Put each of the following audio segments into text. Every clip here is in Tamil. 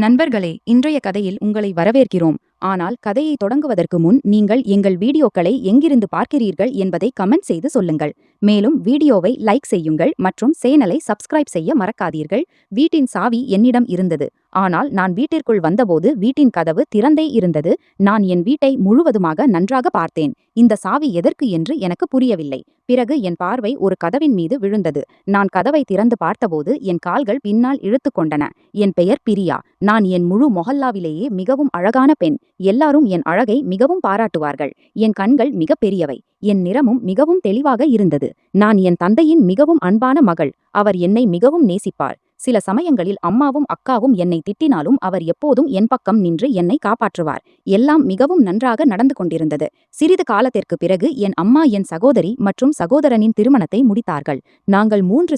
நண்பர்களே, இன்றைய கதையில் உங்களை வரவேற்கிறோம். ஆனால் கதையை தொடங்குவதற்கு முன் நீங்கள் எங்கள் வீடியோக்களை எங்கிருந்து பார்க்கிறீர்கள் என்பதை கமெண்ட் செய்து சொல்லுங்கள். மேலும் வீடியோவை லைக் செய்யுங்கள் மற்றும் சேனலை சப்ஸ்கிரைப் செய்ய மறக்காதீர்கள். வீட்டின் சாவி என்னிடம் இருந்தது. ஆனால் நான் வீட்டிற்குள் வந்தபோது வீட்டின் கதவு திறந்தே இருந்தது. நான் என் வீட்டை முழுவதுமாக நன்றாக பார்த்தேன். இந்த சாவி எதற்கு என்று எனக்கு புரியவில்லை. பிறகு என் பார்வை ஒரு கதவின் மீது விழுந்தது. நான் கதவை திறந்து பார்த்தபோது என் கால்கள் பின்னால் இழுத்து கொண்டன. என் பெயர் பிரியா. நான் என் முழு மொஹல்லாவிலேயே மிகவும் அழகான பெண். எல்லாரும் என் அழகை மிகவும் பாராட்டுவார்கள். என் கண்கள் மிக பெரியவை. என் நிறமும் மிகவும் தெளிவாக இருந்தது. நான் என் தந்தையின் மிகவும் அன்பான மகள். அவர் என்னை மிகவும் நேசிப்பார். சில சமயங்களில் அம்மாவும் அக்காவும் என்னை திட்டினாலும் அவர் எப்போதும் என் பக்கம் நின்று என்னை காப்பாற்றுவார். எல்லாம் மிகவும் நன்றாக நடந்து கொண்டிருந்தது. சிறிது காலத்திற்கு பிறகு என் அம்மா என் சகோதரி மற்றும் சகோதரனின் திருமணத்தை முடித்தார்கள். நாங்கள் 3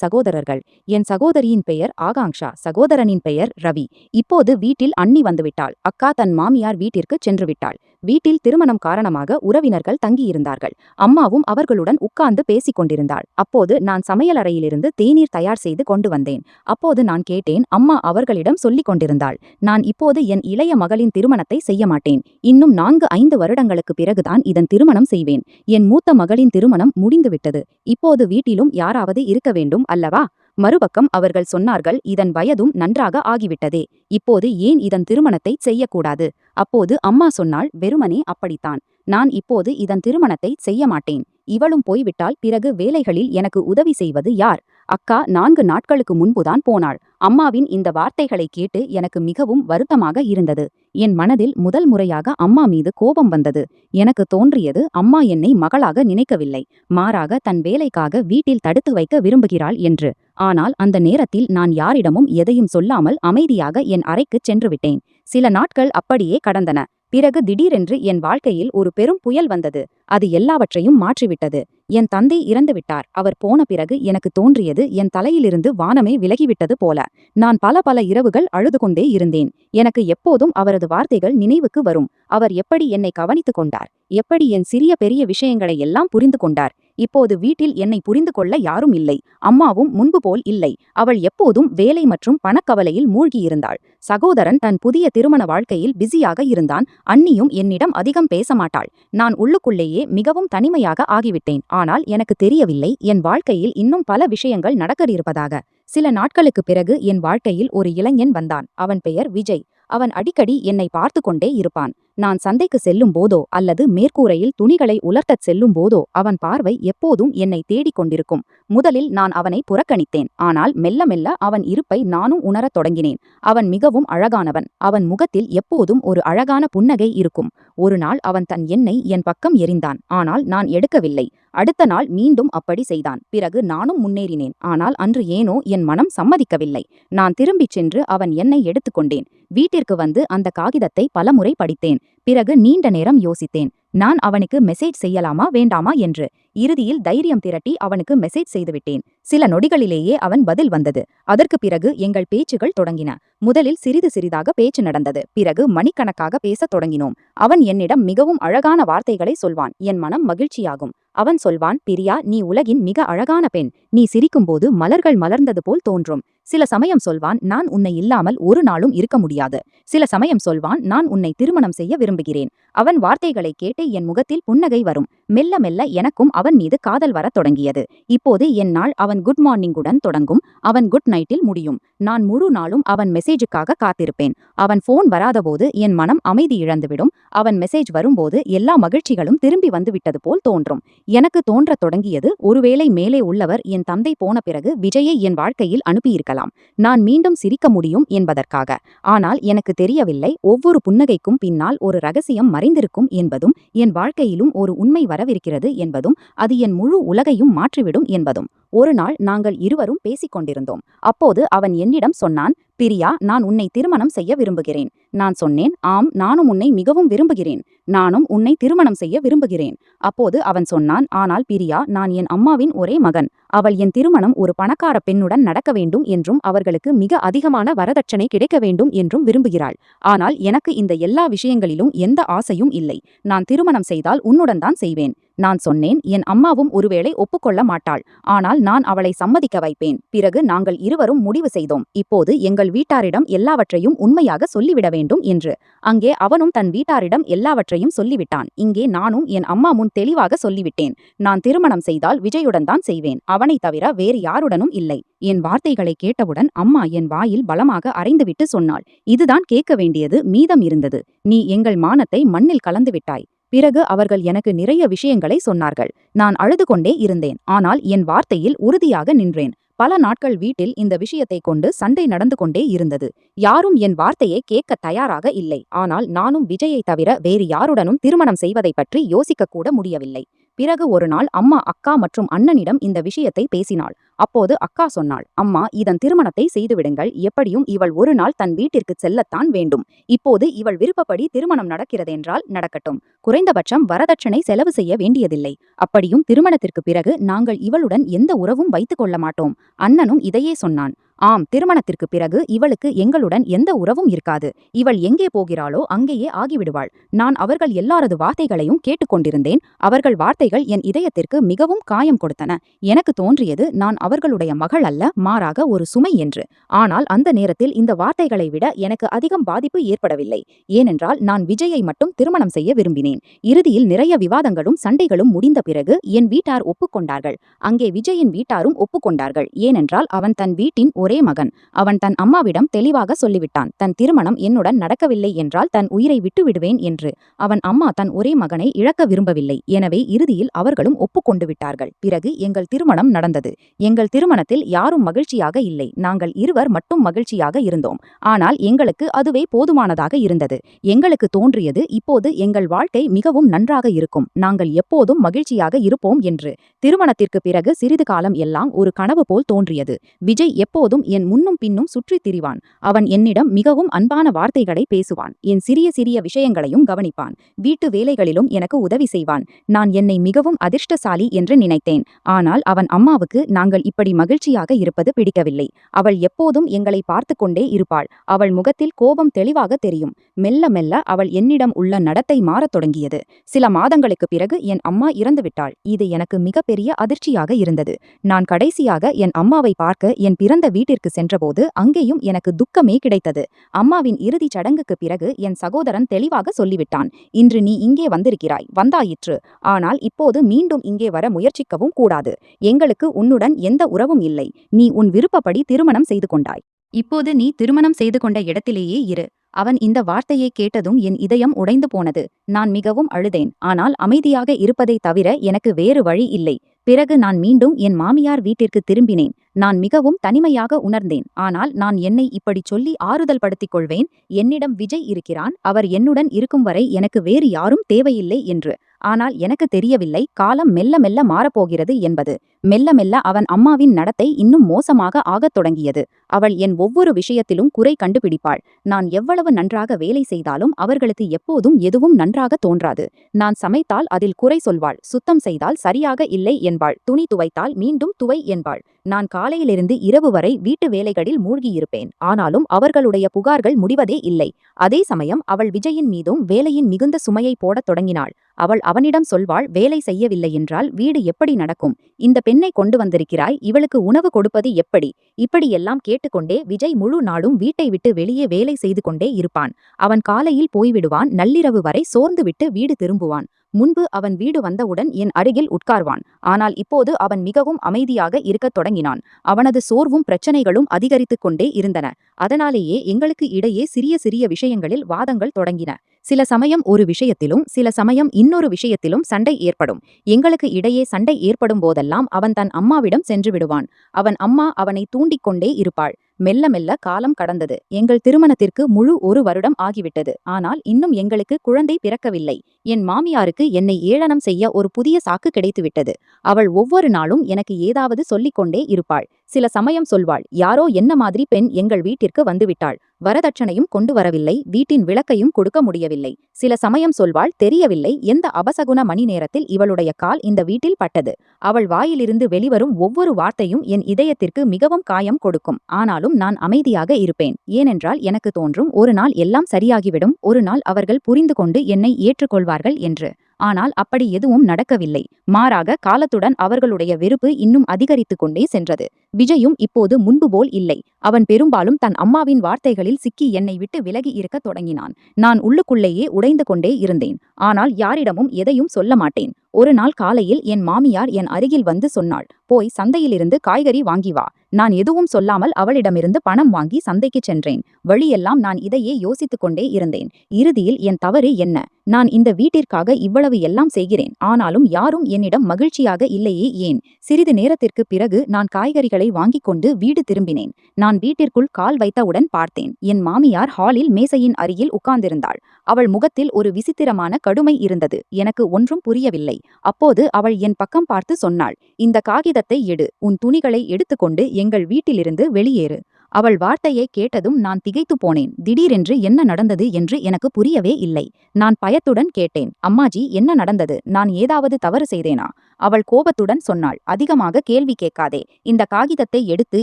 சகோதரர்கள். என் சகோதரியின் பெயர் ஆகாங்ஷா, சகோதரனின் பெயர் ரவி. இப்போது வீட்டில் அண்ணி வந்துவிட்டாள். அக்கா தன் மாமியார் வீட்டிற்கு சென்று விட்டாள். வீட்டில் திருமணம் காரணமாக உறவினர்கள் தங்கியிருந்தார்கள். அம்மாவும் அவர்களுடன் உட்கார்ந்து பேசிக் கொண்டிருந்தாள். அப்போது நான் சமையலறையிலிருந்து தேநீர் தயார் செய்து கொண்டு வந்தேன். அப்போது நான் கேட்டேன். அம்மா அவர்களிடம் சொல்லிக் கொண்டிருந்தாள், நான் இப்போது என் இளைய மகளின் திருமணத்தை செய்ய மாட்டேன். இன்னும் 4-5 வருடங்களுக்கு பிறகுதான் இதன் திருமணம் செய்வேன். என் மூத்த மகளின் திருமணம் முடிந்துவிட்டது. இப்போது வீட்டிலும் யாராவது இருக்க வேண்டும் அல்லவா? மறுபக்கம் அவர்கள் சொன்னார்கள், இதன் வயதும் நன்றாக ஆகிவிட்டதே. இப்போது ஏன் இதன் திருமணத்தை செய்யக்கூடாது? அப்போது அம்மா சொன்னாள், வெறுமனே அப்படித்தான். நான் இப்போது இதன் திருமணத்தை செய்ய மாட்டேன். இவளும் போய்விட்டால் பிறகு வேலைகளில் எனக்கு உதவி செய்வது யார்? அக்கா 4 நாட்களுக்கு முன்புதான் போனாள். அம்மாவின் இந்த வார்த்தைகளை கேட்டு எனக்கு மிகவும் வருத்தமாக இருந்தது. என் மனதில் முதல் முறையாக அம்மா மீது கோபம் வந்தது. எனக்கு தோன்றியது, அம்மா என்னை மகளாக நினைக்கவில்லை, மாறாக தன் வேலைக்காக வீட்டில் தடுத்து வைக்க விரும்புகிறாள் என்று. ஆனால் அந்த நேரத்தில் நான் யாரிடமும் எதையும் சொல்லாமல் அமைதியாக என் அறைக்குச் சென்று விட்டேன். சில நாட்கள் அப்படியே கடந்தன. பிறகு திடீரென்று என் வாழ்க்கையில் ஒரு பெரும் புயல் வந்தது. அது எல்லாவற்றையும் மாற்றிவிட்டது. என் தந்தை இறந்துவிட்டார். அவர் போன பிறகு எனக்கு தோன்றியது, என் தலையிலிருந்து வானமே விலகிவிட்டது போல. நான் பல இரவுகள் அழுது கொண்டே இருந்தேன். எனக்கு எப்போதும் அவரது வார்த்தைகள் நினைவுக்கு வரும். அவர் எப்படி என்னை கவனித்துக் கொண்டார், எப்படி என் சிறிய பெரிய விஷயங்களை எல்லாம் புரிந்து கொண்டார். இப்போது வீட்டில் என்னை புரிந்து கொள்ள யாரும் இல்லை. அம்மாவும் முன்பு போல் இல்லை. அவள் எப்போதும் வேலை மற்றும் பணக்கவலையில் மூழ்கியிருந்தாள். சகோதரன் தன் புதிய திருமண வாழ்க்கையில் பிஸியாக இருந்தான். அண்ணியும் என்னிடம் அதிகம் பேச மாட்டாள். நான் உள்ளுக்குள்ளேயே மிகவும் தனிமையாக ஆகிவிட்டேன். ஆனால் எனக்கு தெரியவில்லை, என் வாழ்க்கையில் இன்னும் பல விஷயங்கள் நடக்கவிருப்பதாக. சில நாட்களுக்கு பிறகு என் வாழ்க்கையில் ஒரு இளைஞன் வந்தான். அவன் பெயர் விஜய். அவன் அடிக்கடி என்னை பார்த்து கொண்டே இருப்பான். நான் சந்தைக்கு செல்லும் போதோ அல்லது மேற்கூரையில் துணிகளை உலர்த்தச் செல்லும் போதோ அவன் பார்வை எப்போதும் என்னை தேடிக் கொண்டிருக்கும். முதலில் நான் அவனை புறக்கணித்தேன். ஆனால் மெல்ல மெல்ல அவன் இருப்பை நானும் உணரத் தொடங்கினேன். அவன் மிகவும் அழகானவன். அவன் முகத்தில் எப்போதும் ஒரு அழகான புன்னகை இருக்கும். ஒரு நாள் அவன் தன் எண்ணெய் என் பக்கம் எறிந்தான். ஆனால் நான் எடுக்கவில்லை. அடுத்த நாள் மீண்டும் அப்படி செய்தான். பிறகு நானும் முன்னேறினேன். ஆனால் அன்று ஏனோ என் மனம் சம்மதிக்கவில்லை. நான் திரும்பிச் சென்று அவன் எண்ணெய் எடுத்துக்கொண்டேன். வீட்டிற்கு வந்து அந்த காகிதத்தை பலமுறை படித்தேன். பிறகு நீண்ட நேரம் யோசித்தேன். நான் அவனுக்கு மெசேஜ் செய்யலாமா வேண்டாமா என்று. இறுதியில் தைரியம் திரட்டி அவனுக்கு மெசேஜ் செய்துவிட்டேன். சில நொடிகளிலேயே அவன் பதில் வந்தது. அதற்கு பிறகு எங்கள் பேச்சுகள் தொடங்கின. முதலில் சிறிது சிறிதாக பேச்சு நடந்தது. பிறகு மணிக்கணக்காக பேசத் தொடங்கினோம். அவன் என்னிடம் மிகவும் அழகான வார்த்தைகளை சொல்வான். என் மனம் மகிழ்ச்சியாகும். அவன் சொல்வான், பிரியா, நீ உலகின் மிக அழகான பெண். நீ சிரிக்கும்போது மலர்கள் மலர்ந்தது போல் தோன்றும். சில சமயம் சொல்வான், நான் உன்னை இல்லாமல் ஒரு நாளும் இருக்க முடியாது. சில சமயம் சொல்வான், நான் உன்னை திருமணம் செய்ய விரும்புகிறேன். அவன் வார்த்தைகளை கேட்டு என் முகத்தில் புன்னகை வரும். மெல்ல மெல்ல எனக்கும் அவன் மீது காதல் வரத் தொடங்கியது. இப்போது என் நாள் அவன் குட் மார்னிங்குடன் தொடங்கும். அவன் குட் நைட்டில் முடியும். நான் முழு நாளும் அவன் மெசேஜுக்காக காத்திருப்பேன். அவன் போன் வராதபோது என் மனம் அமைதி இழந்துவிடும். அவன் மெசேஜ் வரும்போது எல்லா மகிழ்ச்சிகளும் திரும்பி வந்துவிட்டது போல் தோன்றும். எனக்கு தோன்றத் தொடங்கியது, ஒருவேளை மேலே உள்ளவர் என் தந்தை போன பிறகு விஜயை என் வாழ்க்கையில் அனுப்பியிருக்கலாம். நான் மீண்டும் சிரிக்க முடியும் என்பதற்காக. ஆனால் எனக்கு தெரியவில்லை, ஒவ்வொரு புன்னகைக்கும் பின்னால் ஒரு ரகசியம் மறைந்திருக்கும் என்பதும், என் வாழ்க்கையிலும் ஒரு உண்மை வரவிருக்கிறது என்பதும், அது என் முழு உலகையும் மாற்றிவிடும் என்பதும். ஒரு நாள் நாங்கள் இருவரும் பேசிக் கொண்டிருந்தோம். அப்போது அவன் என்னிடம் சொன்னான், பிரியா, நான் உன்னை திருமணம் செய்ய விரும்புகிறேன். நான் சொன்னேன், ஆம், நானும் உன்னை மிகவும் விரும்புகிறேன். நானும் உன்னை திருமணம் செய்ய விரும்புகிறேன். அப்போது அவன் சொன்னான், ஆனால் பிரியா, நான் என் அம்மாவின் ஒரே மகன். அவள் என் திருமணம் ஒரு பணக்கார பெண்ணுடன் நடக்க வேண்டும் என்றும் அவர்களுக்கு மிக அதிகமான வரதட்சணை கிடைக்க வேண்டும் என்றும் விரும்புகிறாள். ஆனால் எனக்கு இந்த எல்லா விஷயங்களிலும் எந்த ஆசையும் இல்லை. நான் திருமணம் செய்தால் உன்னுடன் தான் செய்வேன். நான் சொன்னேன், என் அம்மாவும் ஒருவேளை ஒப்புக்கொள்ள மாட்டாள். ஆனால் நான் அவளை சம்மதிக்க வைப்பேன். பிறகு நாங்கள் இருவரும் முடிவு செய்தோம், இப்போது எங்கள் வீட்டாரிடம் எல்லாவற்றையும் உண்மையாக சொல்லிவிட வேண்டும் என்று. அங்கே அவனும் தன் வீட்டாரிடம் எல்லாவற்றையும் சொல்லிவிட்டான். இங்கே நானும் என் அம்மா முன் தெளிவாக சொல்லிவிட்டேன். நான் திருமணம் செய்தால் விஜயுடன் தான் செய்வேன். அவனை தவிர வேறு யாருடனும் இல்லை. என் வார்த்தைகளை கேட்டவுடன் அம்மா என் வாயில் பலமாக அறைந்துவிட்டு சொன்னாள், இதுதான் கேட்க வேண்டியது, மீதம் இருந்தது. நீ எங்கள் மானத்தை மண்ணில் கலந்து விட்டாய். பிறகு அவர்கள் எனக்கு நிறைய விஷயங்களை சொன்னார்கள். நான் அழுது கொண்டே இருந்தேன். ஆனால் என் வார்த்தையில் உறுதியாக நின்றேன். பல நாட்கள் வீட்டில் இந்த விஷயத்தை கொண்டு சண்டை நடந்து கொண்டே இருந்தது. யாரும் என் வார்த்தையை கேட்க தயாராக இல்லை. ஆனால் நானும் விஜயை தவிர வேறு யாருடனும் திருமணம் செய்வதை பற்றி யோசிக்க கூட முடியவில்லை. பிறகு ஒரு நாள் அம்மா அக்கா மற்றும் அண்ணனிடம் இந்த விஷயத்தை பேசினாள். அப்போது அக்கா சொன்னாள், அம்மா, இதன் திருமணத்தை செய்துவிடுங்கள். எப்படியும் இவள் ஒரு நாள் தன் வீட்டிற்கு செல்லத்தான் வேண்டும். இப்போது இவள் விருப்பப்படி திருமணம் நடக்கிறதென்றால் நடக்கட்டும். குறைந்தபட்சம் வரதட்சணை செலவு செய்ய வேண்டியதில்லை. அப்படியும் திருமணத்திற்கு பிறகு நாங்கள் இவளுடன் எந்த உறவும் வைத்துக் கொள்ள மாட்டோம். அண்ணனும் இதையே சொன்னான். ஆம், திருமணத்திற்கு பிறகு இவளுக்கு எங்களுடன் எந்த உறவும் இருக்காது. இவள் எங்கே போகிறாளோ அங்கேயே ஆகிவிடுவாள். நான் அவர்கள் எல்லாரது வார்த்தைகளையும் கேட்டுக்கொண்டிருந்தேன். அவர்கள் வார்த்தைகள் என் இதயத்திற்கு மிகவும் காயம் கொடுத்தன. எனக்கு தோன்றியது, நான் அவர்களுடைய மகள் அல்ல, மாறாக ஒரு சுமை என்று. ஆனால் அந்த நேரத்தில் இந்த வார்த்தைகளை விட எனக்கு அதிகம் பாதிப்பு ஏற்படவில்லை. ஏனென்றால் நான் விஜயை மட்டும் திருமணம் செய்ய விரும்பினேன். இறுதியில் நிறைய விவாதங்களும் சண்டைகளும் முடிந்த பிறகு என் வீட்டார் ஒப்புக்கொண்டார்கள். அங்கே விஜயின் வீட்டாரும் ஒப்புக்கொண்டார்கள். ஏனென்றால் அவன் தன் வீட்டின் ஒரே மகன். அவன் தன் அம்மாவிடம் தெளிவாக சொல்லிவிட்டான், தன் திருமணம் என்னுடன் நடக்கவில்லை என்றால் தன் உயிரை விட்டு விடுவேன் என்று. அவன் அம்மா தன் ஒரே மகனை இழக்க விரும்பவில்லை. எனவே இறுதியில் அவர்களும் ஒப்புக்கொண்டு விட்டார்கள். பிறகு எங்கள் திருமணம் நடந்தது. எங்கள் திருமணத்தில் யாரும் மகிழ்ச்சியாக இல்லை. நாங்கள் இருவர் மட்டும் மகிழ்ச்சியாக இருந்தோம். ஆனால் எங்களுக்கு அதுவே போதுமானதாக இருந்தது. எங்களுக்கு தோன்றியது, இப்போது எங்கள் வாழ்க்கை மிகவும் நன்றாக இருக்கும். நாங்கள் எப்போதும் மகிழ்ச்சியாக இருப்போம் என்று. திருமணத்திற்கு பிறகு சிறிது காலம் எல்லாம் ஒரு கனவு போல் தோன்றியது. விஜய் எப்போதும் என் முன்னும் பின்னும் சுற்றித் திரிவான். அவன் என்னிடம் மிகவும் அன்பான வார்த்தைகளை பேசுவான். என் சிறிய சிறிய விஷயங்களையும் கவனிப்பான். வீட்டு வேலைகளிலும் எனக்கு உதவி செய்வான். நான் என்னை மிகவும் அதிர்ஷ்டசாலி என்று நினைத்தேன். ஆனால் அவன் அம்மாவுக்கு நாங்கள் இப்படி மகிழ்ச்சியாக இருப்பது பிடிக்கவில்லை. அவள் எப்போதும் எங்களை பார்த்து கொண்டே இருப்பாள். அவள் முகத்தில் கோபம் தெளிவாக தெரியும். மெல்ல மெல்ல அவள் என்னிடம் உள்ள நடத்தை மாறத் தொடங்கியது. சில மாதங்களுக்கு பிறகு என் அம்மா இறந்துவிட்டாள். இது எனக்கு மிகப்பெரிய அதிர்ச்சியாக இருந்தது. நான் கடைசியாக என் அம்மாவை பார்க்க என் பிறந்த வீட்டிற்கு சென்றபோது அங்கேயும் எனக்கு துக்கமே கிடைத்தது. அம்மாவின் இறுதிச் சடங்குக்கு பிறகு என் சகோதரன் தெளிவாக சொல்லிவிட்டான், இன்று நீ இங்கே வந்திருக்கிறாய், வந்தாயிற்று. ஆனால் இப்போது மீண்டும் இங்கே வர முயற்சிக்கவும் கூடாது. எங்களுக்கு உன்னுடன் எந்த உறவும் இல்லை. நீ உன் விருப்பப்படி திருமணம் செய்து கொண்டாய். இப்போது நீ திருமணம் செய்து கொண்ட இடத்திலேயே இரு. அவன் இந்த வார்த்தையை கேட்டதும் என் இதயம் உடைந்து போனது. நான் மிகவும் அழுதேன். ஆனால் அமைதியாக இருப்பதை தவிர எனக்கு வேறு வழி இல்லை. பிறகு நான் மீண்டும் என் மாமியார் வீட்டிற்கு திரும்பினேன். நான் மிகவும் தனிமையாக உணர்ந்தேன். ஆனால் நான் என்னை இப்படி சொல்லி ஆறுதல் படுத்திக் கொள்வேன், என்னிடம் விஜய் இருக்கிறான். அவர் என்னுடன் இருக்கும் வரை எனக்கு வேறு யாரும் தேவையில்லை என்று. ஆனால் எனக்கு தெரியவில்லை, காலம் மெல்ல மெல்ல மாறப்போகிறது என்பது. மெல்ல மெல்ல அவன் அம்மாவின் நடத்தை இன்னும் மோசமாக ஆகத் தொடங்கியது. அவள் என் ஒவ்வொரு விஷயத்திலும் குறை கண்டுபிடிப்பாள். நான் எவ்வளவு நன்றாக வேலை செய்தாலும் அவர்களுக்கு எப்போதும் எதுவும் நன்றாக தோன்றாது. நான் சமைத்தால் அதில் குறை சொல்வாள். சுத்தம் செய்தால் சரியாக இல்லை என்பாள். துணி துவைத்தால் மீண்டும் துவை என்பாள். நான் காலையிலிருந்து இரவு வரை வீட்டு வேலைகளில் மூழ்கியிருப்பேன். ஆனாலும் அவர்களுடைய புகார்கள் முடிவதே இல்லை. அதே சமயம் அவள் விஜயின் மீதும் வேலையின் மிகுந்த சுமையை போடத் தொடங்கினாள். அவள் அவனிடம் சொல்வாள், வேலை செய்யவில்லை என்றால் வீடு எப்படி நடக்கும்? இந்த பெண்ணை கொண்டு வந்திருக்கிறாய், இவளுக்கு உணவு கொடுப்பது எப்படி? இப்படியெல்லாம் கேட்டுக்கொண்டே விஜய் முழு நாடும் வீட்டை விட்டு வெளியே வேலை செய்து கொண்டே இருப்பான். அவன் காலையில் போய்விடுவான். நள்ளிரவு வரை சோர்ந்துவிட்டு வீடு திரும்புவான். முன்பு அவன் வீடு வந்தவுடன் என் அருகில் உட்கார்வான். ஆனால் இப்போது அவன் மிகவும் அமைதியாக இருக்கத் தொடங்கினான். அவனது சோர்வும் பிரச்சனைகளும் அதிகரித்துக் கொண்டே இருந்தன. அதனாலேயே எங்களுக்கு இடையே சிறிய சிறிய விஷயங்களில் வாதங்கள் தொடங்கின. சில சமயம் ஒரு விஷயத்திலும் சில சமயம் இன்னொரு விஷயத்திலும் சண்டை ஏற்படும். எங்களுக்கு இடையே சண்டை ஏற்படும் போதெல்லாம் அவன் தன் அம்மாவிடம் சென்று விடுவான். அவன் அம்மா அவனை தூண்டிக் கொண்டே இருப்பாள். மெல்ல மெல்ல காலம் கடந்தது. எங்கள் திருமணத்திற்கு முழு 1 வருடம் ஆகிவிட்டது. ஆனால் இன்னும் எங்களுக்கு குழந்தை பிறக்கவில்லை. என் மாமியாருக்கு என்னை ஏளனம் செய்ய ஒரு புதிய சாக்கு கிடைத்துவிட்டது. அவள் ஒவ்வொரு நாளும் எனக்கு ஏதாவது சொல்லிக் கொண்டே இருப்பாள். சில சமயம் சொல்வாள், யாரோ என்ன மாதிரி பெண் எங்கள் வீட்டிற்கு வந்துவிட்டாள். வரதட்சணையும் கொண்டு வரவில்லை. வீட்டின் விளக்கையும் கொடுக்க முடியவில்லை. சில சமயம் சொல்வாள், தெரியவில்லை எந்த அபசகுன மணி நேரத்தில் இவளுடைய கால் இந்த வீட்டில் பட்டது. அவள் வாயிலிருந்து வெளிவரும் ஒவ்வொரு வார்த்தையும் என் இதயத்திற்கு மிகவும் காயம் கொடுக்கும். ஆனாலும் நான் அமைதியாக இருப்பேன். ஏனென்றால் எனக்கு தோன்றும், ஒரு நாள் எல்லாம் சரியாகிவிடும், ஒரு நாள் அவர்கள் புரிந்து கொண்டு என்னை ஏற்றுக்கொள்வார்கள் என்று. ஆனால் அப்படி எதுவும் நடக்கவில்லை. மாறாக காலத்துடன் அவர்களுடைய வெறுப்பு இன்னும் அதிகரித்துக் கொண்டே சென்றது. விஜயும் இப்போது முன்பு போல் இல்லை. அவன் பெரும்பாலும் தன் அம்மாவின் வார்த்தைகளில் சிக்கி என்னை விட்டு விலகி இருக்கத் தொடங்கினான். நான் உள்ளுக்குள்ளேயே உடைந்து கொண்டே இருந்தேன். ஆனால் யாரிடமும் எதையும் சொல்ல மாட்டேன். ஒரு நாள் காலையில் என் மாமியார் என் அருகில் வந்து சொன்னாள், போய் சந்தையிலிருந்து காய்கறி வாங்கி வா. நான் எதுவும் சொல்லாமல் அவளிடமிருந்து பணம் வாங்கி சந்தைக்கு சென்றேன். வழியெல்லாம் நான் இதையே யோசித்துக் கொண்டே இருந்தேன். இறுதியில் என் தவறு என்ன? நான் இந்த வீட்டிற்காக இவ்வளவு எல்லாம் செய்கிறேன். ஆனாலும் யாரும் என்னிடம் மகிழ்ச்சியாக இல்லையே ஏன்? சிறிது நேரத்திற்கு பிறகு நான் காய்கறிகளை வாங்கிக் கொண்டு வீடு திரும்பினேன். நான் வீட்டிற்குள் கால் வைத்தவுடன் பார்த்தேன். என் மாமியார் ஹாலில் மேசையின் அருகில் உட்கார்ந்திருந்தாள். அவள் முகத்தில் ஒரு விசித்திரமான கடுமை இருந்தது. எனக்கு ஒன்றும் புரியவில்லை. அப்போது அவள் என் பக்கம் பார்த்து சொன்னாள், இந்த காகிதத்தை எடு. உன் துணிகளை எடுத்துக்கொண்டு எங்கள் வீட்டிலிருந்து வெளியேறு. அவள் வார்த்தையை கேட்டதும் நான் திகைத்து போனேன். திடீரென்று என்ன நடந்தது என்று எனக்கு புரியவே இல்லை. நான் பயத்துடன் கேட்டேன், அம்மாஜி, என்ன நடந்தது? நான் ஏதாவது தவறு செய்தேனா? அவள் கோபத்துடன் சொன்னாள், அதிகமாக கேள்வி கேட்காதே. இந்த காகிதத்தை எடுத்து